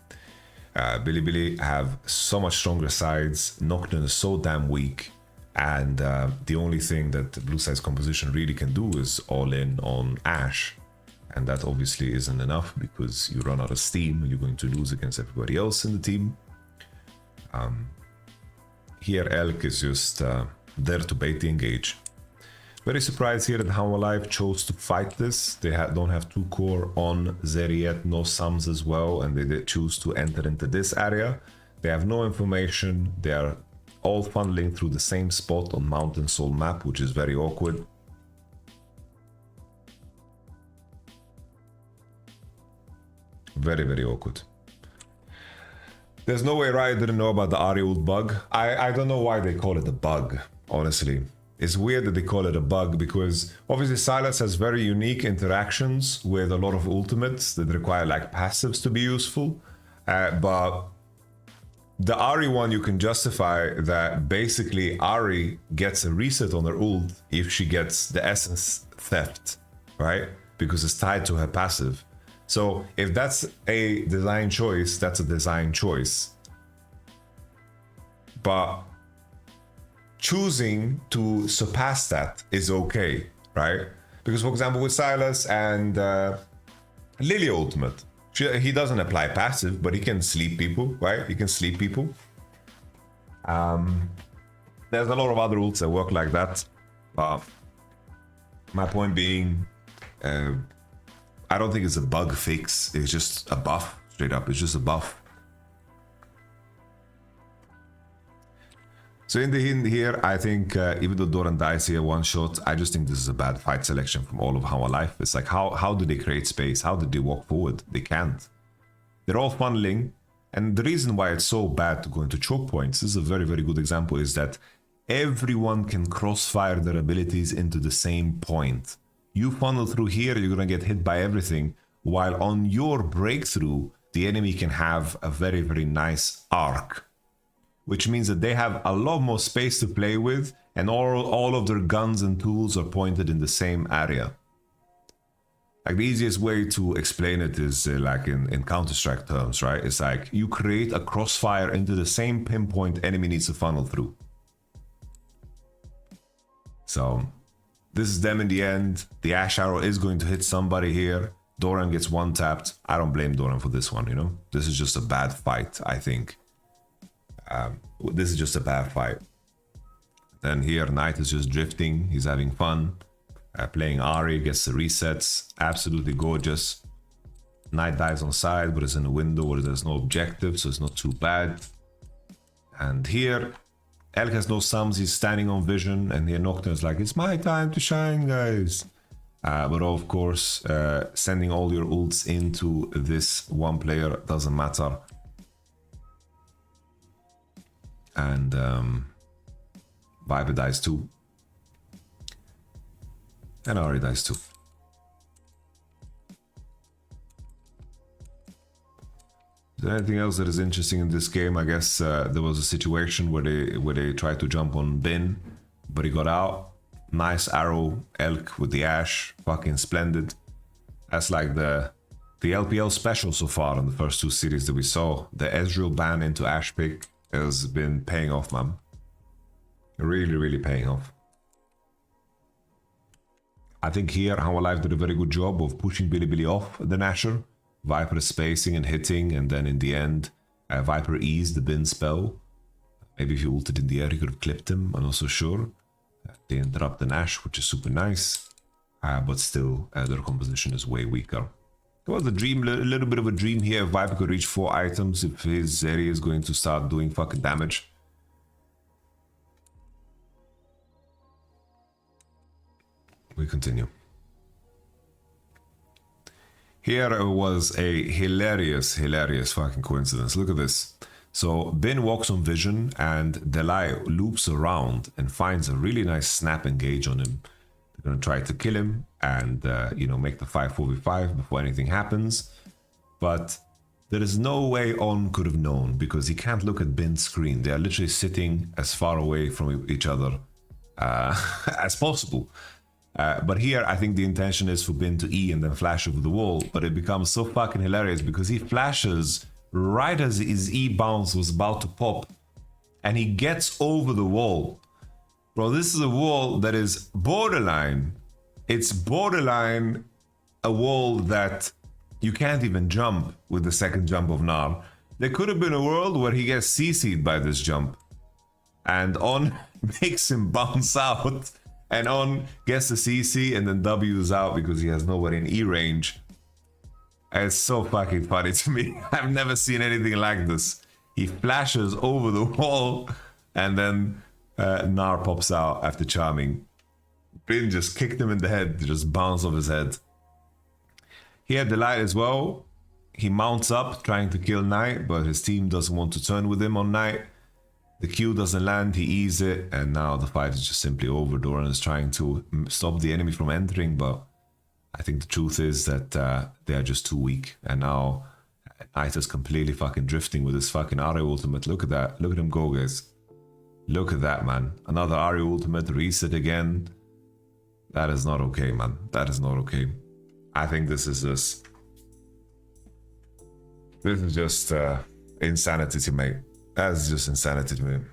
Bilibili have so much stronger sides, Nocturne is so damn weak, and the only thing that the blue side's composition really can do is all in on Ashe. And that obviously isn't enough because you run out of steam and you're going to lose against everybody else in the team. Here Elk is just there to bait the engage. Very surprised here that Hanwha Life chose to fight this. They don't have 2 core on Zeri yet, no sums as well, and they did choose to enter into this area. They have no information. They are all funneling through the same spot on Mountain Soul map, which is very awkward. Very, very awkward. There's no way Riot didn't know about the Ahri ult bug. I don't know why they call it a bug, honestly. It's weird that they call it a bug because obviously Sylas has very unique interactions with a lot of ultimates that require like passives to be useful. But the Ahri one, you can justify that basically Ahri gets a reset on her ult if she gets the essence theft, right? Because it's tied to her passive. So if that's a design choice, that's a design choice. But choosing to surpass that is okay, right? Because for example, with Sylas and Lily Ultimate, he doesn't apply passive, but he can sleep people, right? He can sleep people. There's a lot of other ults that work like that. My point being, I don't think it's a bug fix. It's just a buff, straight up. It's just a buff. So in the end here, I think even though Doran dies here one shot, I just think this is a bad fight selection from all of Hanwha Life. It's like, how do they create space? How did they walk forward? They can't. They're all funneling. And the reason why it's so bad to go into choke points, this is a very, very good example, is that everyone can crossfire their abilities into the same point. You funnel through here, you're going to get hit by everything, while on your breakthrough, the enemy can have a very, very nice arc. Which means that they have a lot more space to play with, and all of their guns and tools are pointed in the same area. Like the easiest way to explain it is like in Counter-Strike terms, right? It's like you create a crossfire into the same pinpoint enemy needs to funnel through. So this is them in the end. The Ashe arrow is going to hit somebody here. Doran gets one tapped. I don't blame Doran for this one, you know? This is just a bad fight, I think. This is just a bad fight. Then here, Knight is just drifting. He's having fun. Playing Ahri, gets the resets. Absolutely gorgeous. Knight dives on side, but it's in a window where there's no objective, so it's not too bad. And here, Elk has no sums. He's standing on vision, and here Nocturne is like, it's my time to shine, guys. But of course, sending all your ults into this one player doesn't matter. And Viper dies too. And Ahri dies too. Is there anything else that is interesting in this game? I guess there was a situation where they tried to jump on Bin, but he got out. Nice arrow, Elk with the Ashe, fucking splendid. That's like the LPL special so far in the first 2 series that we saw. The Ezreal ban into Ashe pick has been paying off, man. Really, really paying off. I think here Hanwha Life did a very good job of pushing Bilibili off the Nashor. Viper is spacing and hitting, and then in the end, Viper eased the bin spell. Maybe if he ulted in the air, he could have clipped him, I'm not so sure. They interrupt the Nash, which is super nice. But still, their composition is way weaker. It was a dream, a little bit of a dream here. If Viper could reach 4 items, if his area is going to start doing fucking damage. We continue. Here was a hilarious fucking coincidence. Look at this. So Bin walks on vision and Delay loops around and finds a really nice snap engage on him. They're going to try to kill him and, you know, make the 5-4v5 before anything happens. But there is no way On could have known because he can't look at Bin's screen. They are literally sitting as far away from each other as possible. But here, I think the intention is for Bin to E and then flash over the wall. But it becomes so fucking hilarious because he flashes right as his E bounce was about to pop. And he gets over the wall. Bro, this is a wall that is borderline. It's borderline a wall that you can't even jump with the second jump of Nar. There could have been a world where he gets CC'd by this jump. And On makes him bounce out. And On gets the CC and then W is out because he has nobody in E range. It's so fucking funny to me. I've never seen anything like this. He flashes over the wall and then Nar pops out after charming. Bin just kicked him in the head, just bounced off his head. He had the light as well. He mounts up trying to kill Knight, but his team doesn't want to turn with him on Knight. The Q doesn't land, he E's it, and now the fight is just simply over. Doran is trying to stop the enemy from entering, but I think the truth is that they are just too weak. And now Knight is completely fucking drifting with his fucking Ari ultimate. Look at that. Look at him go, guys. Look at that, man. Another Ari ultimate, reset again. That is not okay, man. That is not okay. I think this is just... This is just insanity to me. That's just insanity to me.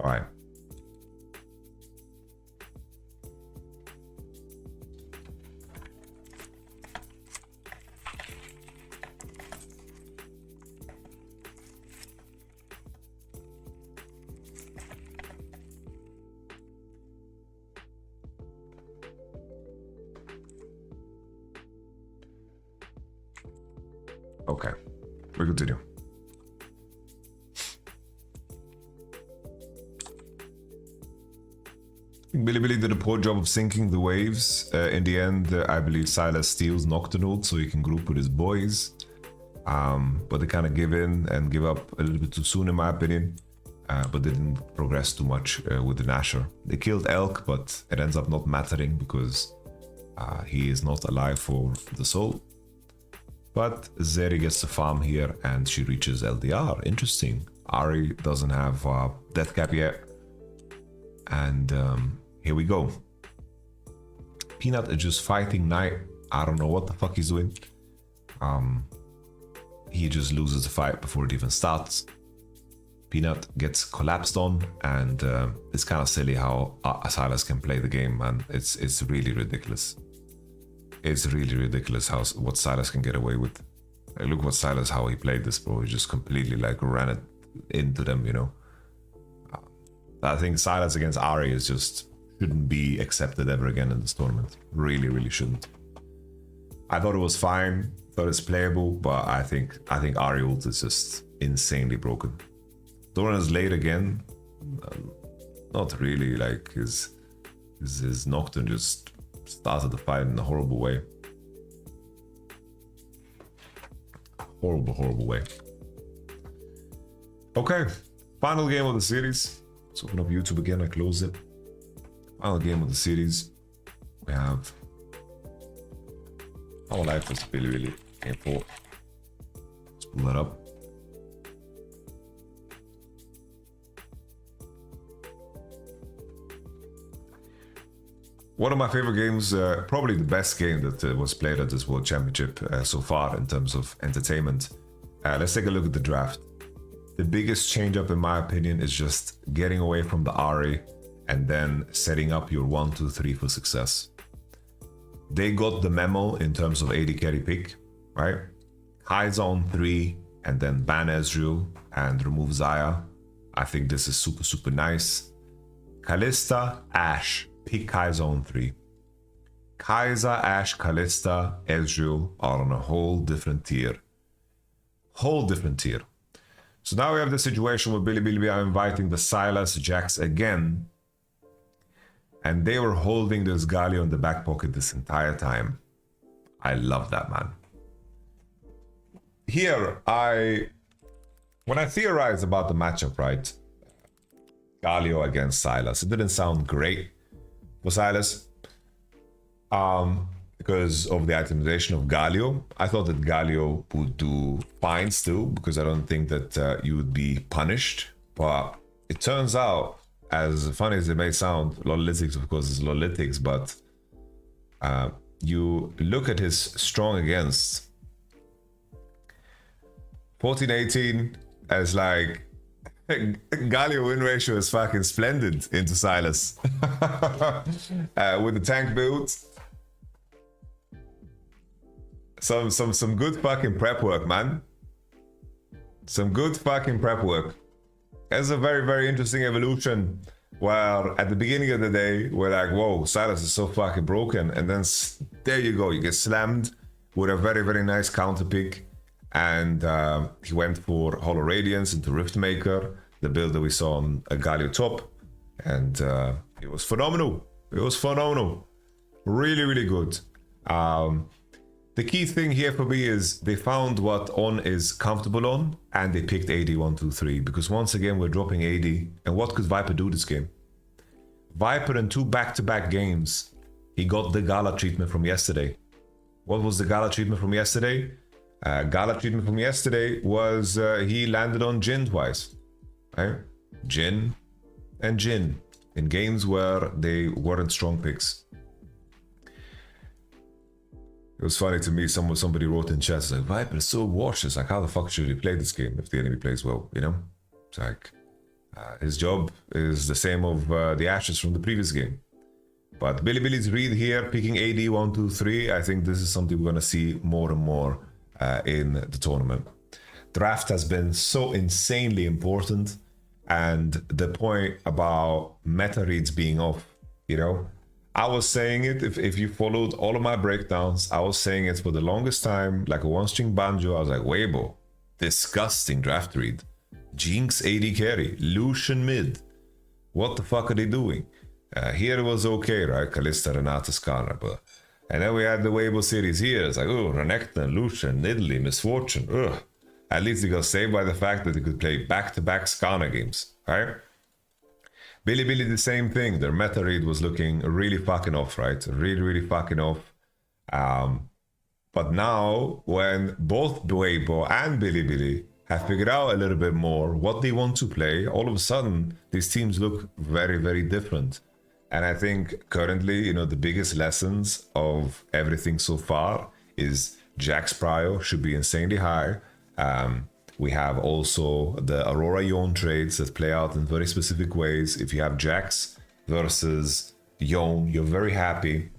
All right. Okay, we continue. Billy did a poor job of sinking the waves. In the end, I believe Silas steals Nocturnal so he can group with his boys. But they kind of give in and give up a little bit too soon, in my opinion. But they didn't progress too much with the Nasher. They killed Elk, but it ends up not mattering because he is not alive for the soul. But Zeri gets the farm here and she reaches LDR. Interesting. Ari doesn't have death cap yet. And here we go. Peanut is just fighting Knight. I don't know what the fuck he's doing. He just loses the fight before it even starts. Peanut gets collapsed on, and it's kind of silly how Silas can play the game, man. It's really ridiculous. It's really ridiculous what Silas can get away with. Like, look what Silas, how he played this, bro. He just completely like ran it into them, you know. I think Silas against Ari is just shouldn't be accepted ever again in this tournament. Really, really shouldn't. I thought it was fine, thought it's playable, but I think Ari ult is just insanely broken. Doran is late again. Not really, like his Nocturne just started the fight in a horrible way. Horrible way. Okay, final game of the series. Let's open up YouTube again, I close it. Final game of the series. We have our life is really game 4. Let's pull that up. One of my favorite games, probably the best game that was played at this World Championship so far in terms of entertainment. Let's take a look at the draft. The biggest change up in my opinion is just getting away from the Ari and then setting up your 1, 2, 3 for success. They got the memo in terms of AD carry pick, right? Kai'Sa on 3 and then ban Ezreal and remove Xayah. I think this is super nice. Kalista, Ashe. Pick Kai'Sa on 3. Kai'Sa, Ashe, Kalista, Ezreal are on a whole different tier. So now we have the situation where Billy are inviting the Sylas Jax again. And they were holding this Galio in the back pocket this entire time. I love that, man. Here, when I theorized about the matchup, right? Galio against Silas, it didn't sound great for Silas. Because of the itemization of Galio. I thought that Galio would do fine still, because I don't think that you would be punished. But it turns out, as funny as it may sound, Lolalytics, of course, is Lolalytics, but you look at his strong against 14-18 as like Galio win ratio is fucking splendid into Silas. With the tank build. Some good fucking prep work, man. Some good fucking prep work. It's a very, very interesting evolution where at the beginning of the day, we're like, whoa, Silas is so fucking broken. And then there you go, you get slammed with a very, very nice counter pick. And he went for Hollow Radiance into Riftmaker, the build that we saw on a Galio top. And it was phenomenal. It was phenomenal. Really, really good. The key thing here for me is they found what On is comfortable on, and they picked AD 1, 2, 3. Because once again, we're dropping AD. And what could Viper do this game? Viper in 2 back-to-back games, he got the Gala treatment from yesterday. What was the Gala treatment from yesterday? Gala treatment from yesterday was he landed on Jhin twice. Right? Jhin and Jhin in games where they weren't strong picks. It was funny to me, somebody wrote in chat, like, Viper is so washed. It's like, how the fuck should he play this game if the enemy plays well, you know? It's like, his job is the same of the Ashes from the previous game. But Billy's read here, picking AD 1, 2, 3. I think this is something we're going to see more and more in the tournament. Draft has been so insanely important. And the point about meta reads being off, you know? I was saying it, if you followed all of my breakdowns, I was saying it for the longest time, like a one-string banjo. I was like, Weibo, disgusting draft read. Jinx AD carry, Lucian mid. What the fuck are they doing? Here it was okay, right? Kalista, Renata, Skarner, but... And then we had the Weibo series here. It's like, oh, Renekton, Lucian, Nidalee, Misfortune, ugh. At least they got saved by the fact that they could play back-to-back Skarner games, right? Billy the same thing. Their meta read was looking really fucking off, right? Really, really fucking off. But now, when both Weibo and Billy have figured out a little bit more what they want to play, all of a sudden, these teams look very, very different. And I think currently, you know, the biggest lessons of everything so far is Jax prio should be insanely high. We have also the Aurora Yone trades that play out in very specific ways. If you have Jax versus Yone, you're very happy.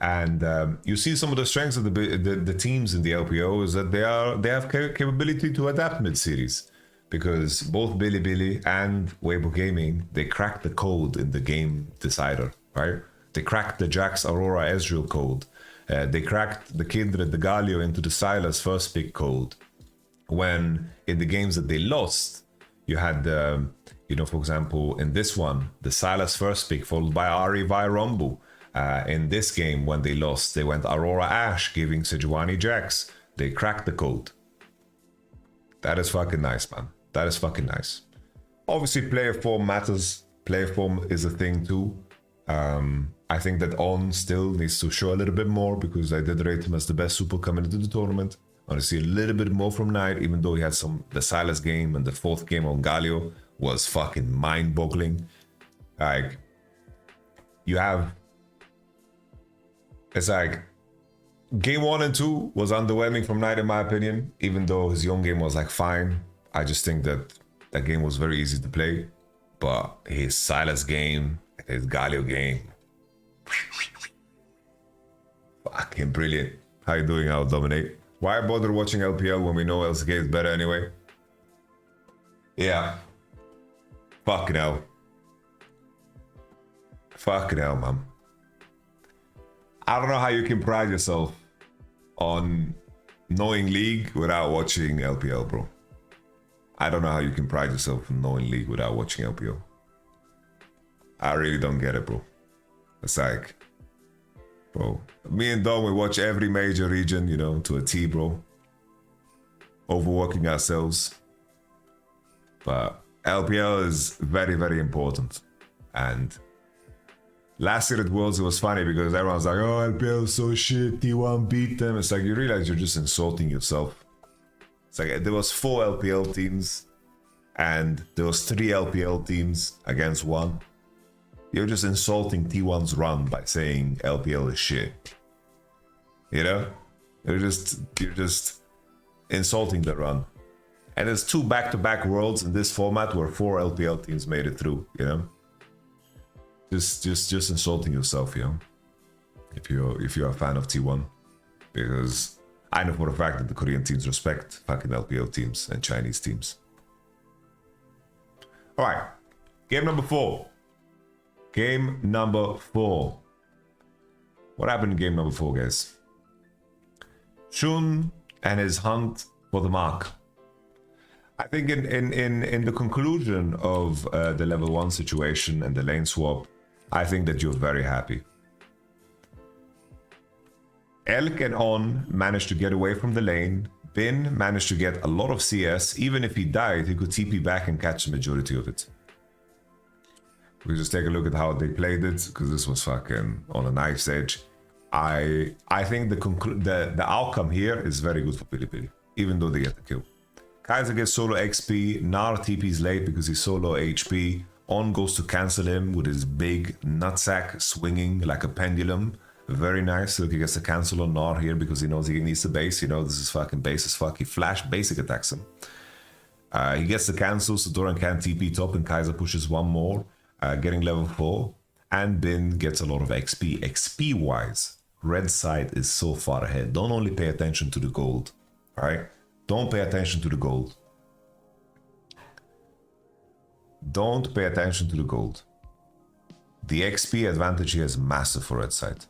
And you see some of the strengths of the teams in the LPO is that they have capability to adapt mid-series. Because both Billy and Weibo Gaming, they cracked the code in the game decider, right? They cracked the Jax Aurora Ezreal code. They cracked the Kindred, the Galio into the Silas first pick code. When in the games that they lost, you had, you know, for example, in this one, the Silas first pick followed by Ahri via Rumble. In this game, when they lost, they went Aurora Ashe, giving Sejuani Jax. They cracked the code. That is fucking nice, man. That is fucking nice. Obviously, player form matters. Player form is a thing too. I think that On still needs to show a little bit more because I did rate him as the best super coming into the tournament. I want to see a little bit more from Knight, even though he had the Silas game and the 4th game on Galio was fucking mind-boggling. Like, you have... It's like, game 1 and 2 was underwhelming from Knight in my opinion, even though his young game was like fine. I just think that that game was very easy to play. But his Silas game, his Galio game, fucking brilliant. How you doing, I'll dominate. Why bother watching LPL when we know LCK is better anyway? Yeah. Fucking hell. Fucking hell, man. I don't know how you can pride yourself on knowing League without watching LPL, bro. I don't know how you can pride yourself on knowing League without watching LPL. I really don't get it, bro. It's like... Bro, me and Dom, we watch every major region, you know, to a T, bro. Overworking ourselves. But LPL is very, very important. And last year at Worlds, it was funny because everyone's like, oh, LPL is so shit, T1 beat them. It's like, you realize you're just insulting yourself. It's like, there was 4 LPL teams and there was 3 LPL teams against 1. You're just insulting T1's run by saying LPL is shit. You know? You're just insulting the run. And there's 2 back-to-back worlds in this format where 4 LPL teams made it through, you know? Just insulting yourself, you know? If you're a fan of T1. Because I know for a fact that the Korean teams respect fucking LPL teams and Chinese teams. Alright. Game number 4. Game number 4. What happened in game number 4, guys? Shun and his hunt for the mark. I think in the conclusion of the level 1 situation and the lane swap, I think that you're very happy. Elk and On managed to get away from the lane. Bin managed to get a lot of CS. Even if he died, he could TP back and catch the majority of it. We just take a look at how they played it, because this was fucking on a knife's edge. I think the outcome here is very good for Bilibili, even though they get the kill. Kaiser gets solo XP, Nar TP's late because he's solo HP. On goes to cancel him with his big nutsack swinging like a pendulum. Very nice. Look, he gets the cancel on Nar here because he knows he needs the base. You know, this is fucking base as fuck. He flash basic attacks him. He gets the cancel, so Doran can't TP top, and Kaiser pushes one more, getting level 4. And Bin gets a lot of XP. XP wise, red side is so far ahead. Don't only pay attention to the gold, alright? Don't pay attention to the gold. Don't pay attention to the gold. The XP advantage here is massive for red side.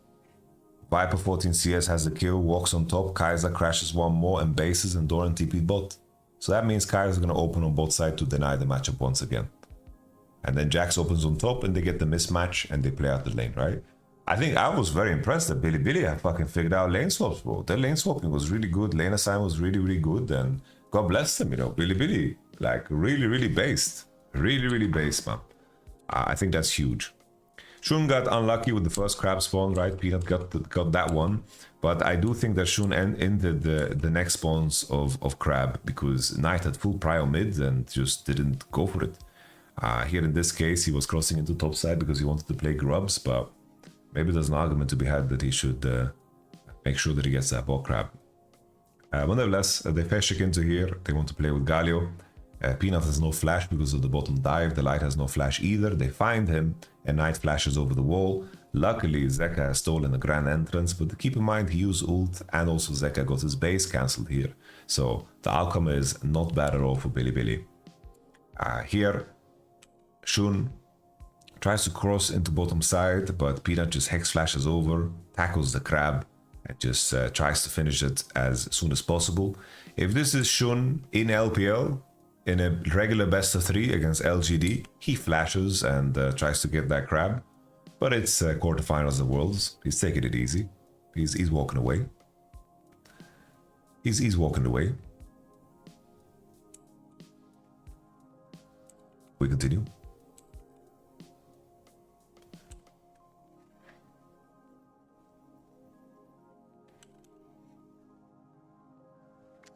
Viper 14 CS has the kill, walks on top, Kaiser crashes one more and bases, and Doran TP bot. So that means Kaiser's gonna open on bot side to deny the matchup once again. And then Jax opens on top and they get the mismatch and they play out the lane, right? I think I was very impressed that Bilibili had fucking figured out lane swaps, bro. Their lane swapping was really good, lane assignment was really, really good, and God bless them, you know. Bilibili, like, really, really based. Really, really based, man. I think that's huge. Shun got unlucky with the first crab spawn, right? Peanut got that one. But I do think that Shun ended the next spawns of crab because Knight had full prio mid and just didn't go for it. Here in this case, he was crossing into top side because he wanted to play grubs, but maybe there's an argument to be had that he should make sure that he gets that bot crab. Nevertheless, they fetch into here. They want to play with Galio. Peanut has no flash because of the bottom dive. The Light has no flash either. They find him and Knight flashes over the wall. Luckily, Zeka has stolen the grand entrance, but keep in mind he used ult and also Zeka got his base cancelled here. So the outcome is not bad at all for Bilibili. Here, Shun tries to cross into bottom side, but Peanut just hex flashes over, tackles the crab, and just tries to finish it as soon as possible. If this is Shun in LPL, in a regular best of 3 against LGD, he flashes and tries to get that crab. But it's quarterfinals of Worlds. He's taking it easy. He's walking away. He's walking away. We continue.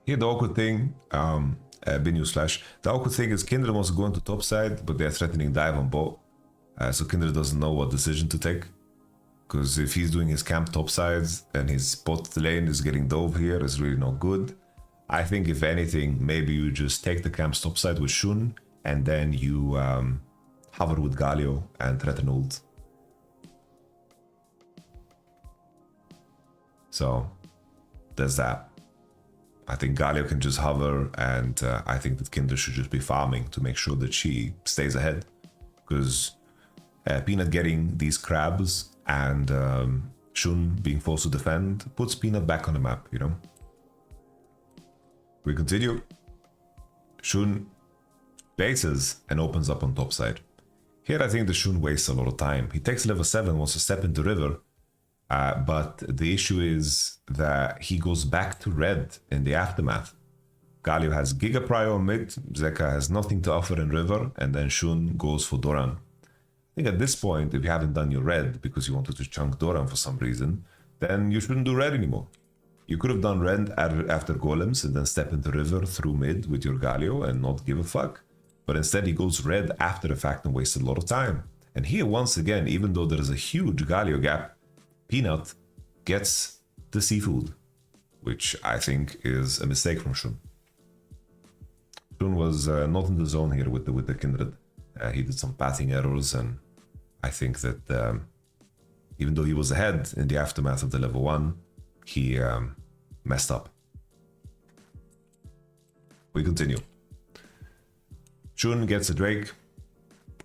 Here the awkward thing, the awkward thing is Kindred wants to go into top side, but they're threatening dive on bot. So Kindred doesn't know what decision to take. Because if he's doing his camp top sides and his bot lane is getting dove here, it's really not good. I think if anything, maybe you just take the camp top side with Shun, and then you hover with Galio and threaten ult. So there's that. I think Galio can just hover, and I think that Kindred should just be farming to make sure that she stays ahead. Because Peanut getting these crabs and Shun being forced to defend puts Peanut back on the map, you know? We continue. Shun bases and opens up on top side. Here I think the Shun wastes a lot of time. He takes level 7, wants to step into river, But the issue is that he goes back to red in the aftermath. Galio has Giga Prio on mid, Zeka has nothing to offer in river, and then Shun goes for Doran. I think at this point, if you haven't done your red because you wanted to chunk Doran for some reason, then you shouldn't do red anymore. You could have done red after golems and then step into river through mid with your Galio and not give a fuck. But instead he goes red after the fact and wasted a lot of time. And here once again, even though there is a huge Galio gap, Peanut gets the seafood, which I think is a mistake from Shun. Shun was not in the zone here with the Kindred. He did some pathing errors, and I think that even though he was ahead in the aftermath of the level 1, he messed up. We continue. Shun gets a Drake.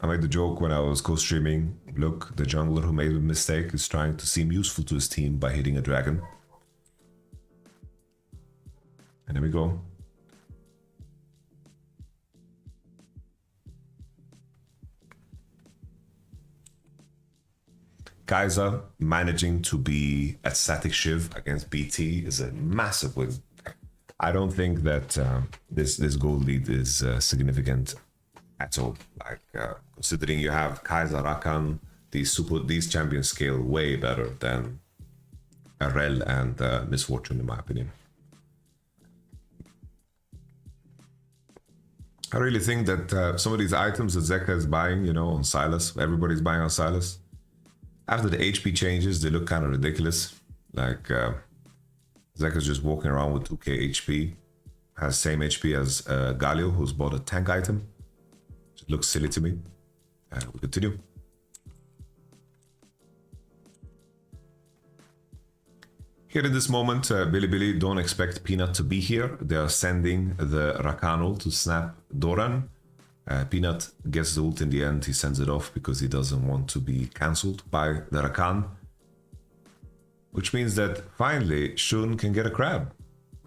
I made the joke when I was co-streaming. Look, the jungler who made a mistake is trying to seem useful to his team by hitting a dragon. And there we go. Kaiser managing to be at static Shiv against BT is a massive win. I don't think that this gold lead is significant at all. Like considering you have Kaiser, Rakan, these champions scale way better than Rel and Misfortune, in my opinion. I really think that some of these items that Zeka is buying, you know, on Sylas, everybody's buying on Sylas. After the HP changes, they look kind of ridiculous. Like Zeka's just walking around with 2k HP, has same HP as Galio, who's bought a tank item. It looks silly to me. We continue. Here in this moment, Billy, don't expect Peanut to be here. They are sending the Rakan to snap Doran. Peanut gets the ult in the end. He sends it off because he doesn't want to be cancelled by the Rakan. Which means that finally Shun can get a crab.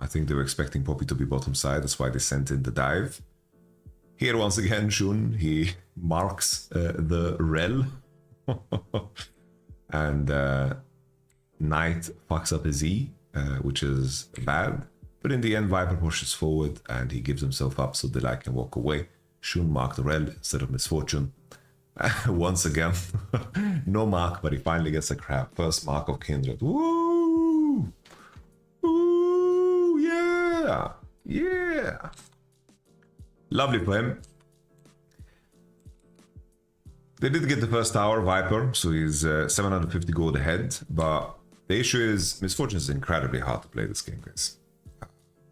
I think they were expecting Poppy to be bottom side. That's why they sent in the dive. Here once again, Shun, he marks the rel. And Knight fucks up his E, which is bad. But in the end, Viper pushes forward and he gives himself up so Delay can walk away. Shun marked the rel instead of Misfortune. Once again, no mark, but he finally gets a crab. First mark of Kindred. Woo! Woo! Yeah! Yeah! Lovely for him. They did get the first tower, Viper, so he's 750 gold ahead. But the issue is, Misfortune is incredibly hard to play this game, guys.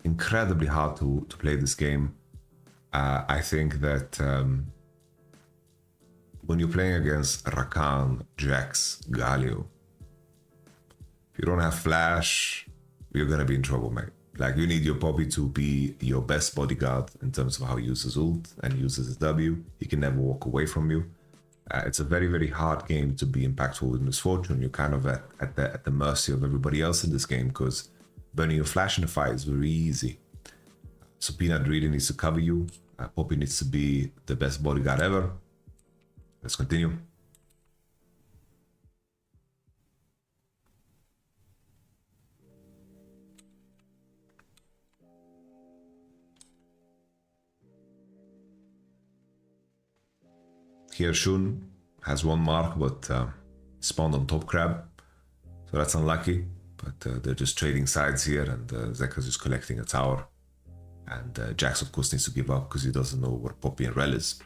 Incredibly hard to play this game. I think that when you're playing against Rakan, Jax, Galio, if you don't have flash, you're gonna be in trouble, mate. Like, you need your Poppy to be your best bodyguard in terms of how he uses ult and uses his W. He can never walk away from you. It's a very, very hard game to be impactful with Misfortune. You're kind of at the mercy of everybody else in this game because burning your flash in the fight is very easy. So Peanut really needs to cover you. Poppy needs to be the best bodyguard ever. Let's continue. Here Shun has one mark, but spawned on top crab. So that's unlucky. But they're just trading sides here, and Zeka's just collecting a tower. And Jax, of course, needs to give up because he doesn't know where Poppy and Rel is.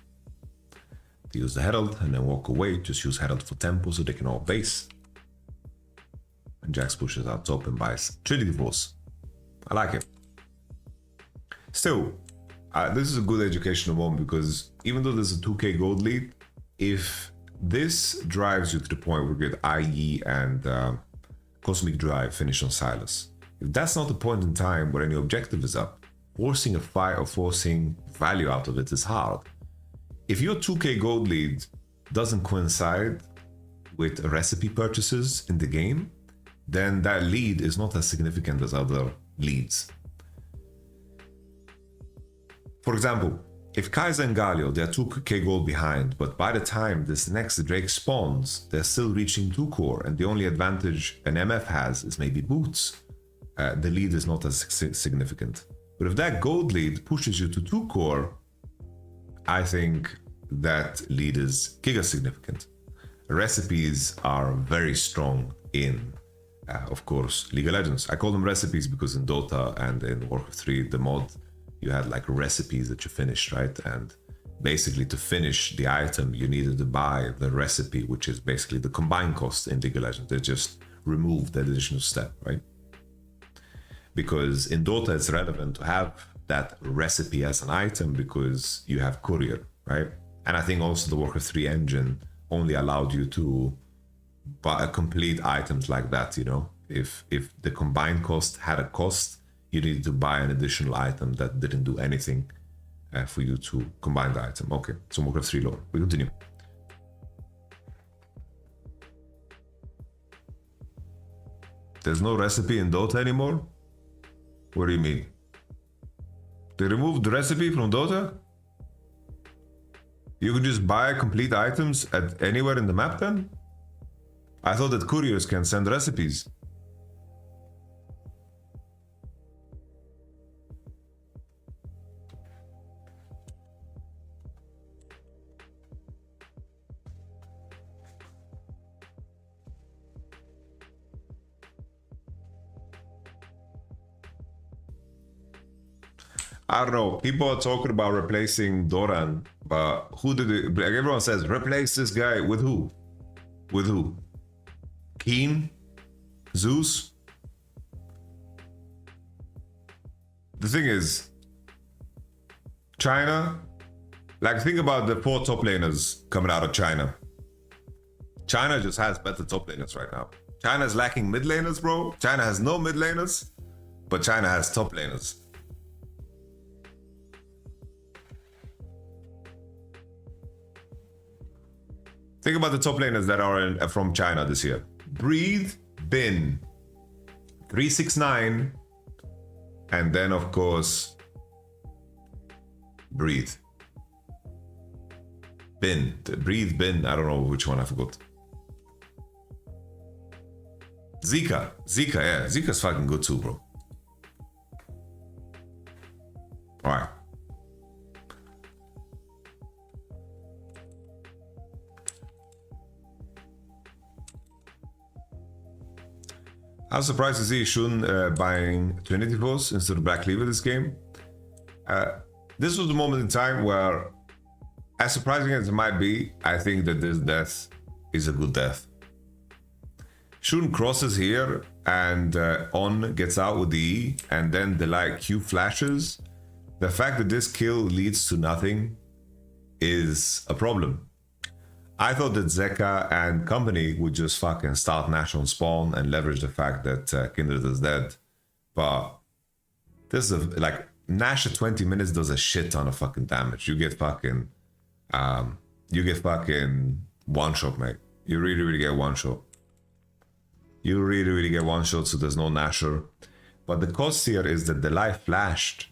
They use the Herald and then walk away. Just use Herald for tempo so they can all base. And Jax pushes out top and buys Trinity Force. I like it. Still, this is a good educational moment because even though there's a 2k gold lead, if this drives you to the point where you get IE and Cosmic Drive finish on Sylas, if that's not the point in time where any objective is up, forcing a fight or forcing value out of it is hard. If your 2k gold lead doesn't coincide with recipe purchases in the game, then that lead is not as significant as other leads. For example, if Kaiser and Galio, they're 2k gold behind, but by the time this next Drake spawns, they're still reaching 2 core, and the only advantage an MF has is maybe boots. The lead is not as significant. But if that gold lead pushes you to 2 core, I think that lead is giga significant. Recipes are very strong in, of course, League of Legends. I call them recipes because in Dota and in Warcraft 3, the mod, you had like recipes that you finished, right? And basically to finish the item, you needed to buy the recipe, which is basically the combined cost in League of Legends. They just removed that additional step, right? Because in Dota, it's relevant to have that recipe as an item because you have courier, right? And I think also the Warcraft 3 engine only allowed you to buy complete items like that, you know? If the combined cost had a cost, you needed to buy an additional item that didn't do anything for you to combine the item. Okay, so Warcraft 3 lore. We continue. There's no recipe in Dota anymore? What do you mean? They removed the recipe from Dota? You can just buy complete items at anywhere in the map then? I thought that couriers can send recipes. I don't know. People are talking about replacing Doran, but who did it? Like everyone says, replace this guy with who? With who? Keen? Zeus? The thing is, China, like think about the 4 top laners coming out of China. China just has better top laners right now. China is lacking mid laners, bro. China has no mid laners, but China has top laners. Think about the top laners that are from China this year. Breathe, Bin, 369, and then of course, Breathe. Bin, Breathe, Bin, I don't know which one, I forgot. Zika, yeah, Zika's fucking good too, bro. All right. I was surprised to see Shun buying Trinity Force instead of Black Cleaver this game. This was the moment in time where, as surprising as it might be, I think that this death is a good death. Shun crosses here and On gets out with the E, and then the like Q flashes. The fact that this kill leads to nothing is a problem. I thought that Zeka and company would just fucking start Nash on spawn and leverage the fact that Kindred is dead. But this is like Nash at 20 minutes does a shit ton of fucking damage. You get fucking one shot, mate. You really get one shot. You really get one shot, so there's no Nasher. But the cost here is that the life flashed.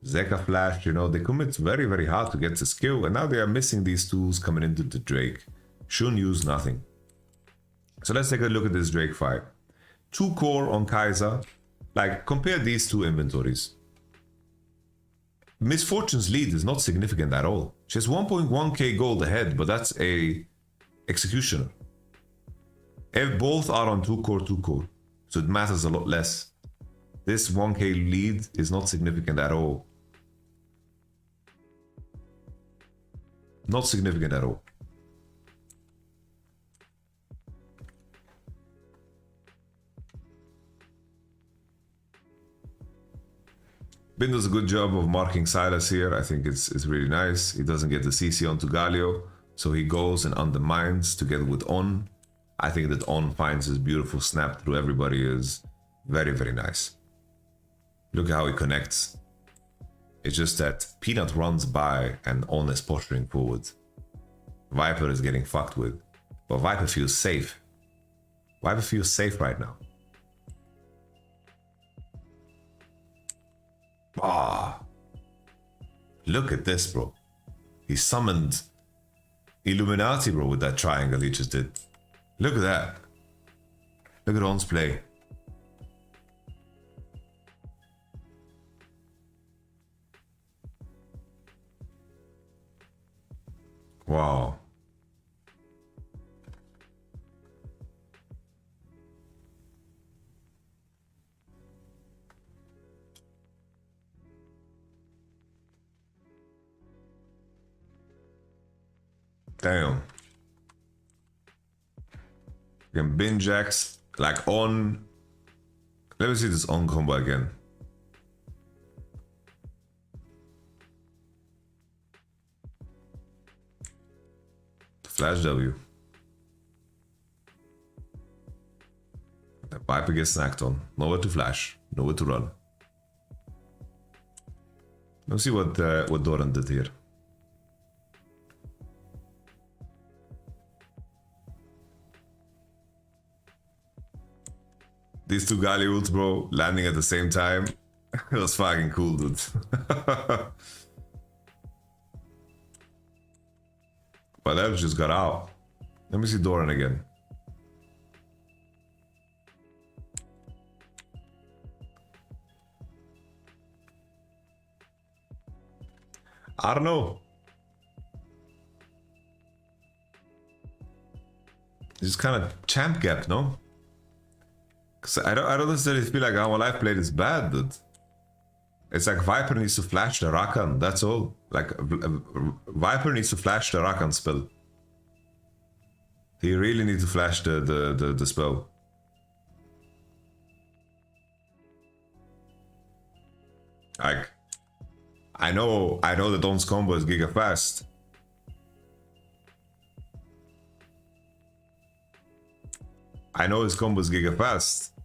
Zeka flashed, you know, they commit very hard to get the skill, and now they are missing these tools coming into the Drake. Shun used nothing. So let's take a look at this Drake fight. 2 core on Kaiser. Like, compare these two inventories. Misfortune's lead is not significant at all. She has 1.1k gold ahead, but that's a executioner. If both are on 2 core, so it matters a lot less. This 1k lead is not significant at all. Not significant at all. Bin does a good job of marking Silas here. I think it's really nice. He doesn't get the CC onto Galio, so he goes and undermines together with On. I think that On finds his beautiful snap through everybody is very nice. Look at how he connects. It's just that Peanut runs by and On is posturing forward. Viper is getting fucked with. But Viper feels safe. Viper feels safe right now. Look at this, bro. He summoned Illuminati, bro, with that triangle he just did. Look at that. Look at On's play. Wow. Damn. You can binge X like on. Let me see this on combo again. Flash W. The Viper gets snacked on. Nowhere to flash. Nowhere to run. Let's see what Doran did here. These two Gali ults, bro, landing at the same time. It was fucking cool, dude. But that just got out. Let me see Doran again. I don't know. It's kind of champ gap, no? Cause I don't necessarily feel like our life played is bad, dude. It's like Viper needs to flash the Rakan, that's all. Like Viper needs to flash the Rakan spell. He really needs to flash the spell. Like I know that Don's combo is giga fast. I know his combo is giga fast.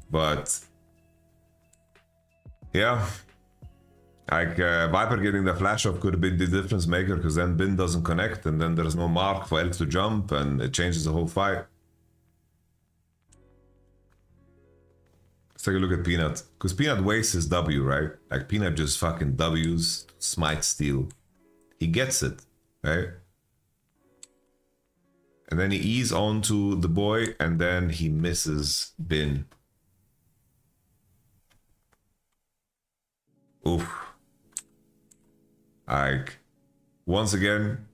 But yeah, like Viper getting the flash off could have been the difference maker, because then Bin doesn't connect and then there's no mark for Elk to jump and it changes the whole fight. Let's take a look at Peanut, because Peanut wastes his W, right? Like Peanut just fucking W's, smite steal. He gets it, right? And then he ease onto the boy and then he misses Bin. Oof. Like, once again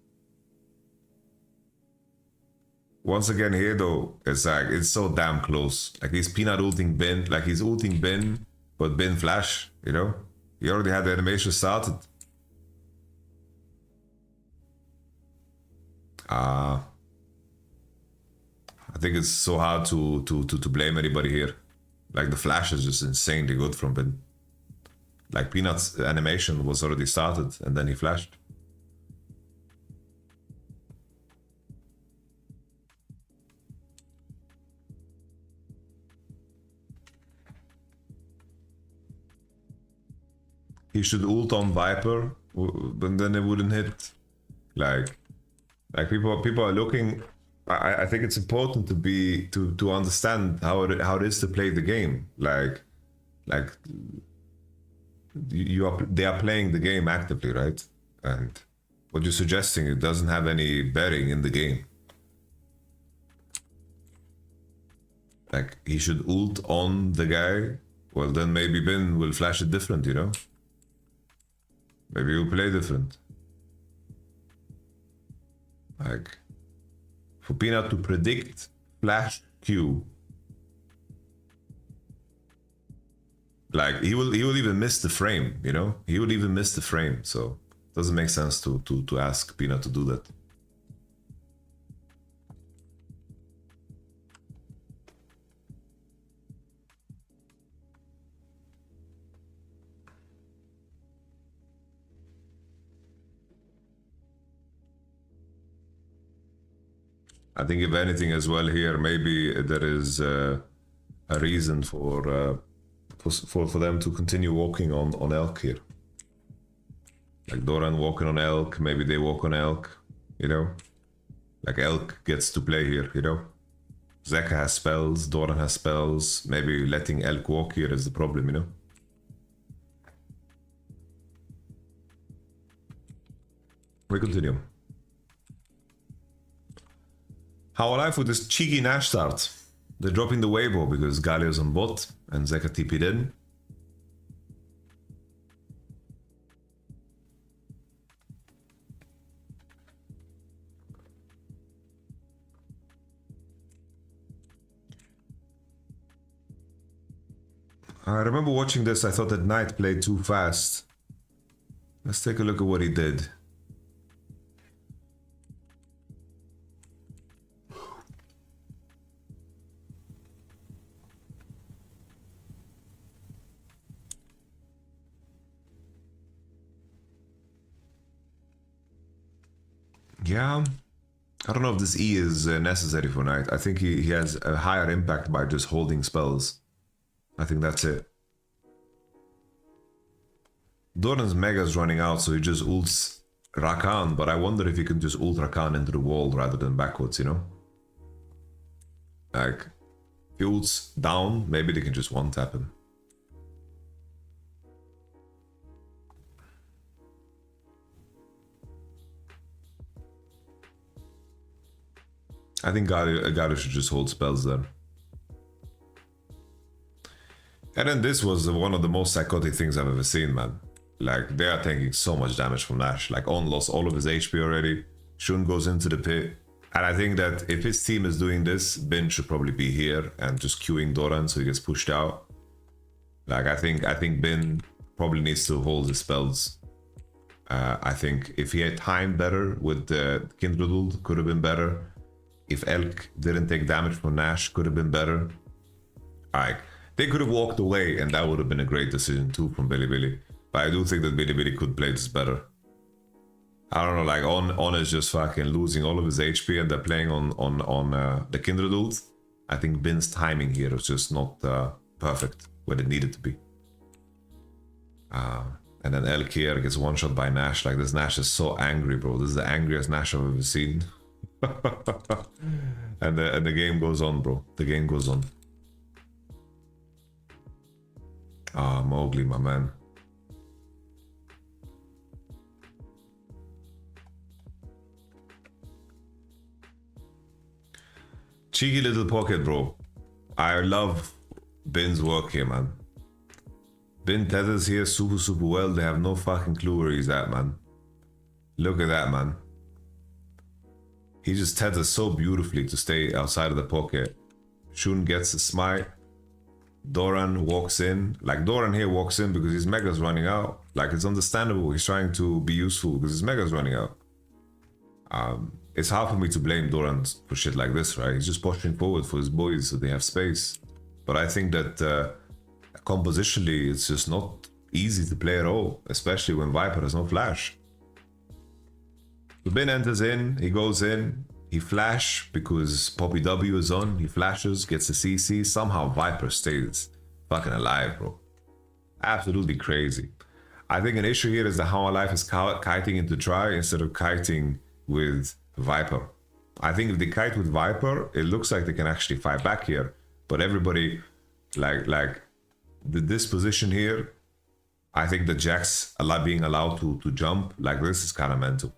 here though, it's like, it's so damn close. Like he's Peanut ulting Bin, like he's ulting Bin, but Bin flash, you know? He already had the animation started. I think it's so hard to blame anybody here. Like the flash is just insanely good from Bin. Like Peanut's animation was already started and then he flashed. He should ult on Viper, but then it wouldn't hit. Like people are looking. I think it's important to understand how it is to play the game. Like they are playing the game actively, right? And what you're suggesting, it doesn't have any bearing in the game. Like he should ult on the guy. Well, then maybe Bin will flash it different, you know? Maybe he'll play different. Like for Peanut to predict flash Q. Like he will even miss the frame, you know? He will even miss the frame, so it doesn't make sense to ask Peanut to do that. I think if anything as well here, maybe there is a reason for them to continue walking on Elk here. Like Doran walking on Elk, maybe they walk on Elk, you know? Like Elk gets to play here, you know? Zeka has spells, Doran has spells, maybe letting Elk walk here is the problem, you know? We continue. How alive with this cheeky Nash start? They're dropping the Weibo because Galio's on bot and Zeka TP'd in. I remember watching this, I thought that Knight played too fast. Let's take a look at what he did. Yeah, I don't know if this E is necessary for Knight. I think he has a higher impact by just holding spells. I think that's it. Doran's Mega's running out, so he just ults Rakan, but I wonder if he can just ult Rakan into the wall rather than backwards, you know? Like, if he ults down, maybe they can just one-tap him. I think Galio should just hold spells there. And then this was one of the most psychotic things I've ever seen, man. Like, they are taking so much damage from Nash. Like, On lost all of his HP already. Shun goes into the pit. And I think that if his team is doing this, Bin should probably be here and just queuing Doran so he gets pushed out. Like, I think Bin probably needs to hold his spells. I think if he had timed better with the Kindred ult, could have been better. If Elk didn't take damage from Nash, could have been better. Like, they could have walked away and that would have been a great decision too from Bilibili. But I do think that Bilibili could play this better. I don't know, like On is just fucking losing all of his HP and they're playing on the Kindred ult. I think Bin's timing here is just not perfect where it needed to be. And then Elk here gets one shot by Nash. Like, this Nash is so angry, bro. This is the angriest Nash I've ever seen. and the game goes on, bro. The game goes on. Ah, Mowgli, my man. Cheeky little pocket, bro. I love Bin's work here, man. Bin tethers here super well. They have no fucking clue where he's at, man. Look at that, man. He just tethers so beautifully to stay outside of the pocket. Shun gets a smite. Doran walks in. Like, Doran here walks in because his Mega's running out. Like, it's understandable. He's trying to be useful because his Mega's running out. It's hard for me to blame Doran for shit like this, right? He's just pushing forward for his boys so they have space. But I think that compositionally, it's just not easy to play at all, especially when Viper has no flash. So Bin enters in, he goes in, he flash because Poppy W is on, he flashes, gets a CC, somehow Viper stays fucking alive, bro. Absolutely crazy. I think an issue here is that How Alive is kiting into try instead of kiting with Viper. I think if they kite with Viper, it looks like they can actually fight back here. But everybody, like this position here, I think the Jax being allowed to jump like this is kind of mental.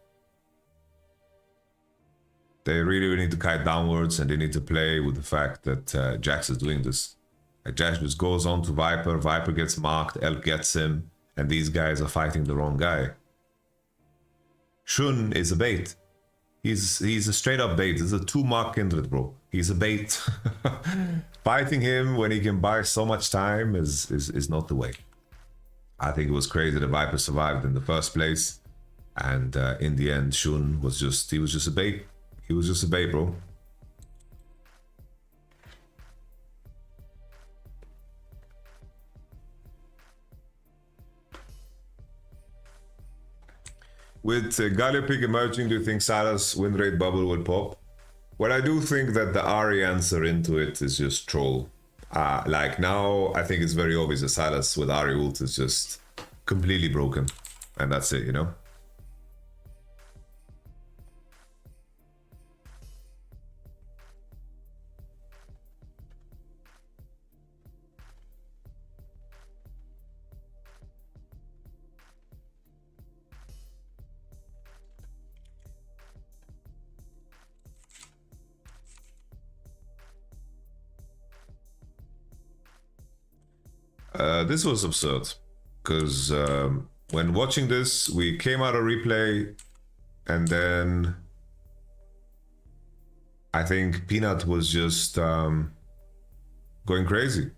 They really need to kite downwards and they need to play with the fact that Jax is doing this. Like, Jax just goes on to Viper, Viper gets marked, Elk gets him, and these guys are fighting the wrong guy. Shun is a bait. He's a straight up bait. He's a 2-mark Kindred, bro. He's a bait. Fighting him when he can buy so much time is not the way. I think it was crazy that Viper survived in the first place. And in the end, Shun was just a bait. He was just a bait, bro. With Galio pick emerging, do you think Sylas win rate bubble will pop? Well, I do think that the Ahri answer into it is just troll. Like, now, I think it's very obvious that Sylas with Ahri ult is just completely broken. And that's it, you know? This was absurd. Because when watching this, we came out of replay and then I think Peanut was just going crazy.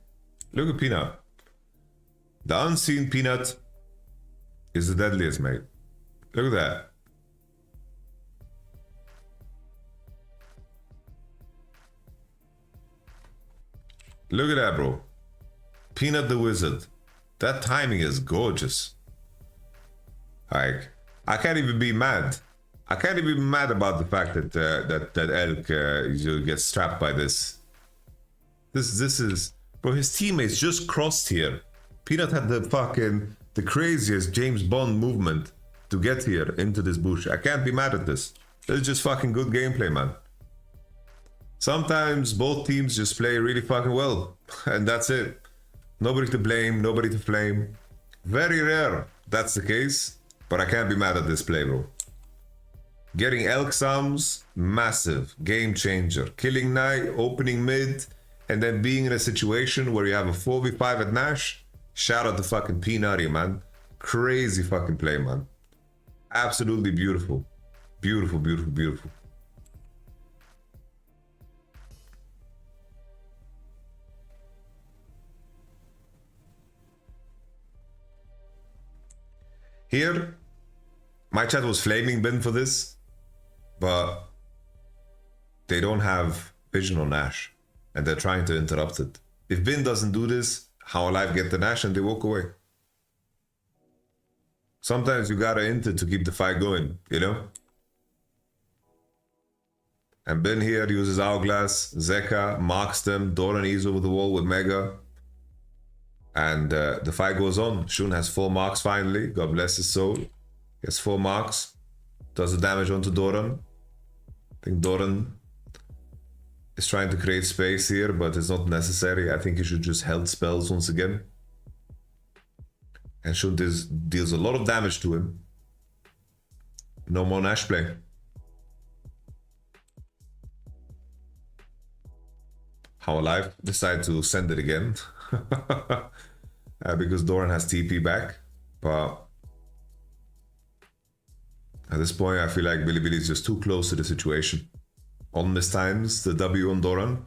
Look at Peanut. The unseen Peanut is the deadliest, mate. Look at that. Look at that, bro. Peanut the Wizard. That timing is gorgeous. Like, I can't even be mad. I can't even be mad about the fact that that Elk gets trapped by this. This is, bro. His teammates just crossed here. Peanut had the craziest James Bond movement to get here into this bush. I can't be mad at this. This is just fucking good gameplay, man. Sometimes both teams just play really fucking well, and that's it. Nobody to blame, nobody to flame. Very rare that's the case, but I can't be mad at this play, bro. Getting Elk sums, massive, game changer. Killing Knight, opening mid, and then being in a situation where you have a 4v5 at Nash. Shout out to fucking Peanut here, man. Crazy fucking play, man. Absolutely beautiful. Beautiful, beautiful, beautiful. Here, my chat was flaming Bin for this, but they don't have vision on Nash, and they're trying to interrupt it. If Bin doesn't do this, How Alive get the Nash and they walk away. Sometimes you gotta enter to keep the fight going, you know? And Bin here uses Hourglass, Zeka marks them, Doran is over the wall with Mega. And the fight goes on. Shun has 4 marks finally. God bless his soul. He has 4 marks. Does the damage onto Doran. I think Doran is trying to create space here, but it's not necessary. I think he should just held spells once again. And Shun deals a lot of damage to him. No more Nash play. How Alive decide to send it again. Because Doran has TP back, but at this point I feel like Bilibili is just too close to the situation. On mistimes the W on Doran.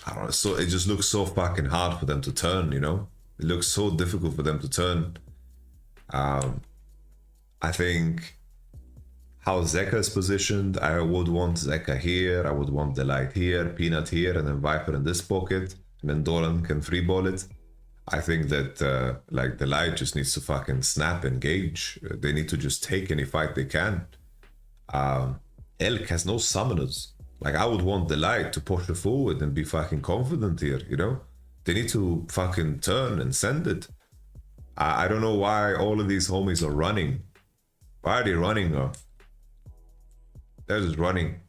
I don't know, so it just looks so fucking hard for them to turn, you know? It looks so difficult for them to turn. I think how Zeka is positioned, I would want Zeka here, I would want Delight here, Peanut here, and then Viper in this pocket, and then Doran can freeball it. I think that like Delight just needs to fucking snap, engage. They need to just take any fight they can. Elk has no summoners. Like, I would want Delight to push it forward and be fucking confident here, you know? They need to fucking turn and send it. I don't know why all of these homies are running. Why are they running? They're just running.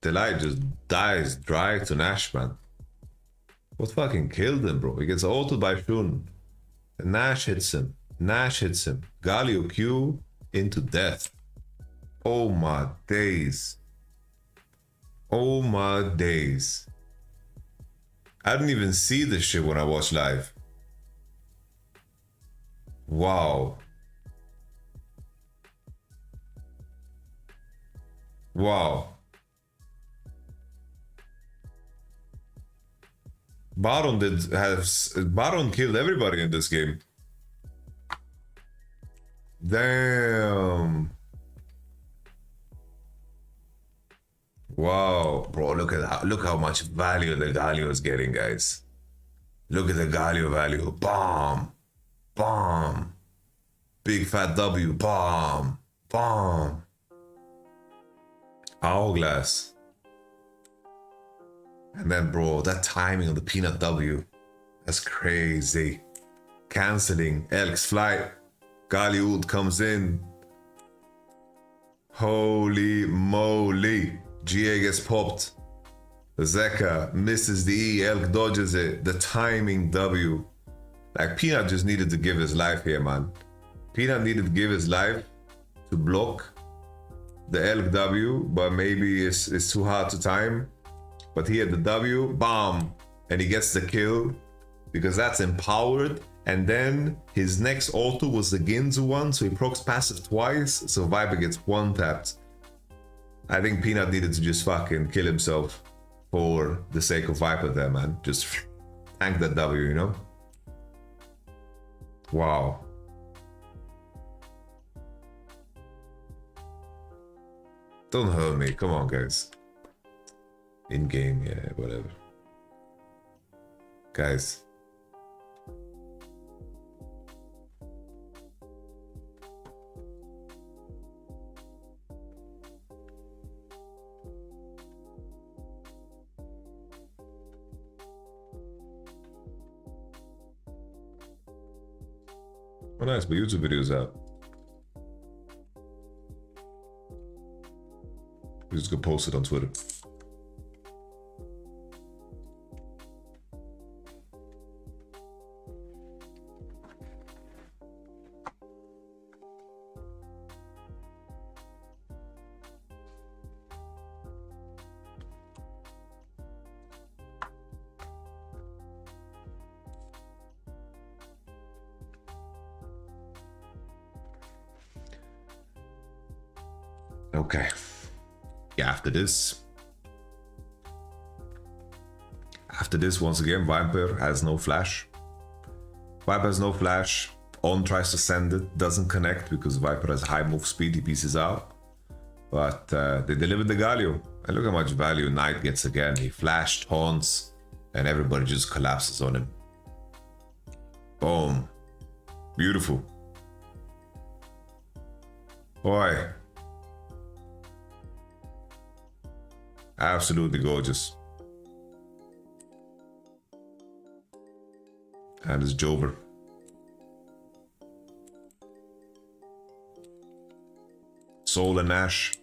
Delight just dies dry to Nash, man. What fucking killed him, bro? He gets ulted by Shun. And Nash hits him. Nash hits him. Galio Q into death. Oh my days. Oh my days. I didn't even see this shit when I watched live. Wow. Wow. Baron Baron killed everybody in this game. Damn. Wow, bro, look how much value the Galio is getting, guys. Look at the Galio value. Bomb. Bomb. Big fat W. Bomb. Bomb. Hourglass. And then, bro, that timing of the Peanut W. That's crazy. Canceling Elk's flight. Galio ult comes in. Holy moly. GA gets popped. Zeka misses the E. Elk dodges it. The timing W. Like, Peanut just needed to give his life here, man. Peanut needed to give his life to block the LW, but maybe it's too hard to time. But he had the W, bomb, and he gets the kill because that's empowered. And then his next auto was the Ginzu one, so he procs passive twice, so Viper gets one tapped. I think Peanut needed to just fucking kill himself for the sake of Viper there, man. Just tank that W, you know? Wow. Don't hurt me, come on guys. In game, yeah, whatever. Guys. Oh nice, but YouTube videos out. We just go post it on Twitter. Okay. Yeah, after this, once again, Viper has no flash. Viper has no flash. On tries to send it, doesn't connect because Viper has high move speed, he pieces out. But they delivered the Galio. And look how much value Knight gets again. He flashed, taunts, and everybody just collapses on him. Boom. Beautiful. Boy. Absolutely gorgeous. And it's Jover. Soul and Nash.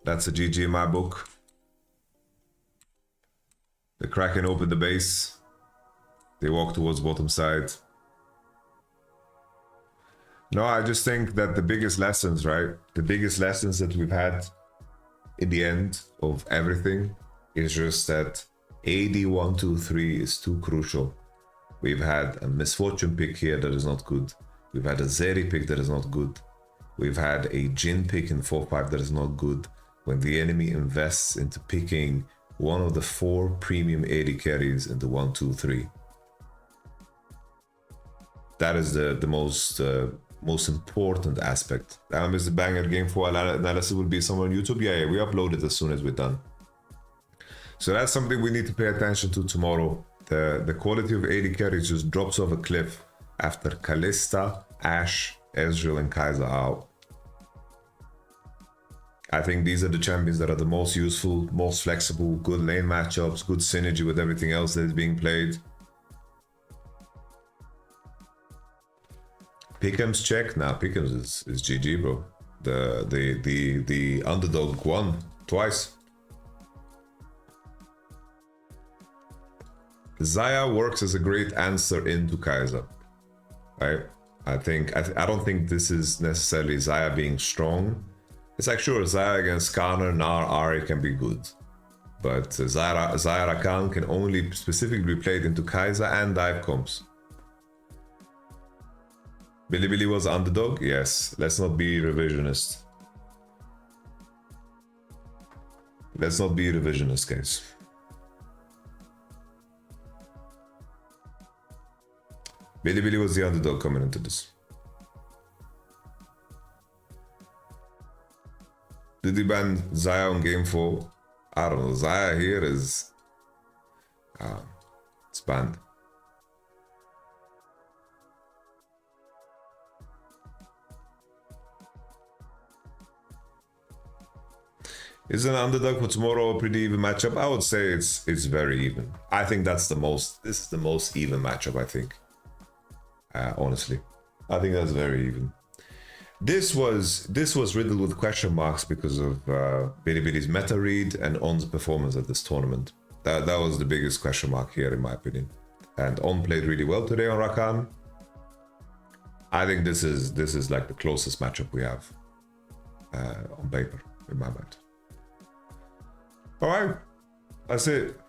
That's a GG in my book. The Kraken opened the base. They walk towards bottom side. No, I just think that the biggest lessons, right? The biggest lessons that we've had in the end of everything is just that AD 1, 2, 3 is too crucial. We've had a Misfortune pick here that is not good. We've had a Zeri pick that is not good. We've had a Jin pick in 4-5 that is not good. When the enemy invests into picking one of the 4 premium AD carries in the 1, 2, 3. That is the most important aspect. Is the banger game for analysis will be somewhere on YouTube? Yeah, we upload it as soon as we're done. So that's something we need to pay attention to tomorrow. The quality of AD carries just drops off a cliff after Kalista, Ashe, Ezreal, and Kai'Sa out. I think these are the champions that are the most useful, most flexible, good lane matchups, good synergy with everything else that is being played. Pick'em's check? Nah, Pick'em's is GG, bro. The underdog won twice. Xayah works as a great answer into Kai'Sa, right? I don't think this is necessarily Xayah being strong. It's like, sure, Xayah against Skarner, Gnar, Ahri can be good. But Xayah Rakan can only specifically be played into Kai'Sa and dive comps. Billy was underdog? Yes. Let's not be revisionist. Let's not be revisionist, guys. Billy was the underdog coming into this. Did he ban Xayah on game 4? I don't know. Xayah here is... it's banned. Is an underdog for tomorrow a pretty even matchup? I would say it's very even. I think this is the most even matchup, I think. Honestly. I think that's very even. This was riddled with question marks because of Billy's meta read and On's performance at this tournament. That was the biggest question mark here, in my opinion. And On played really well today on Rakan. I think this is like the closest matchup we have on paper in my mind. All right, that's it.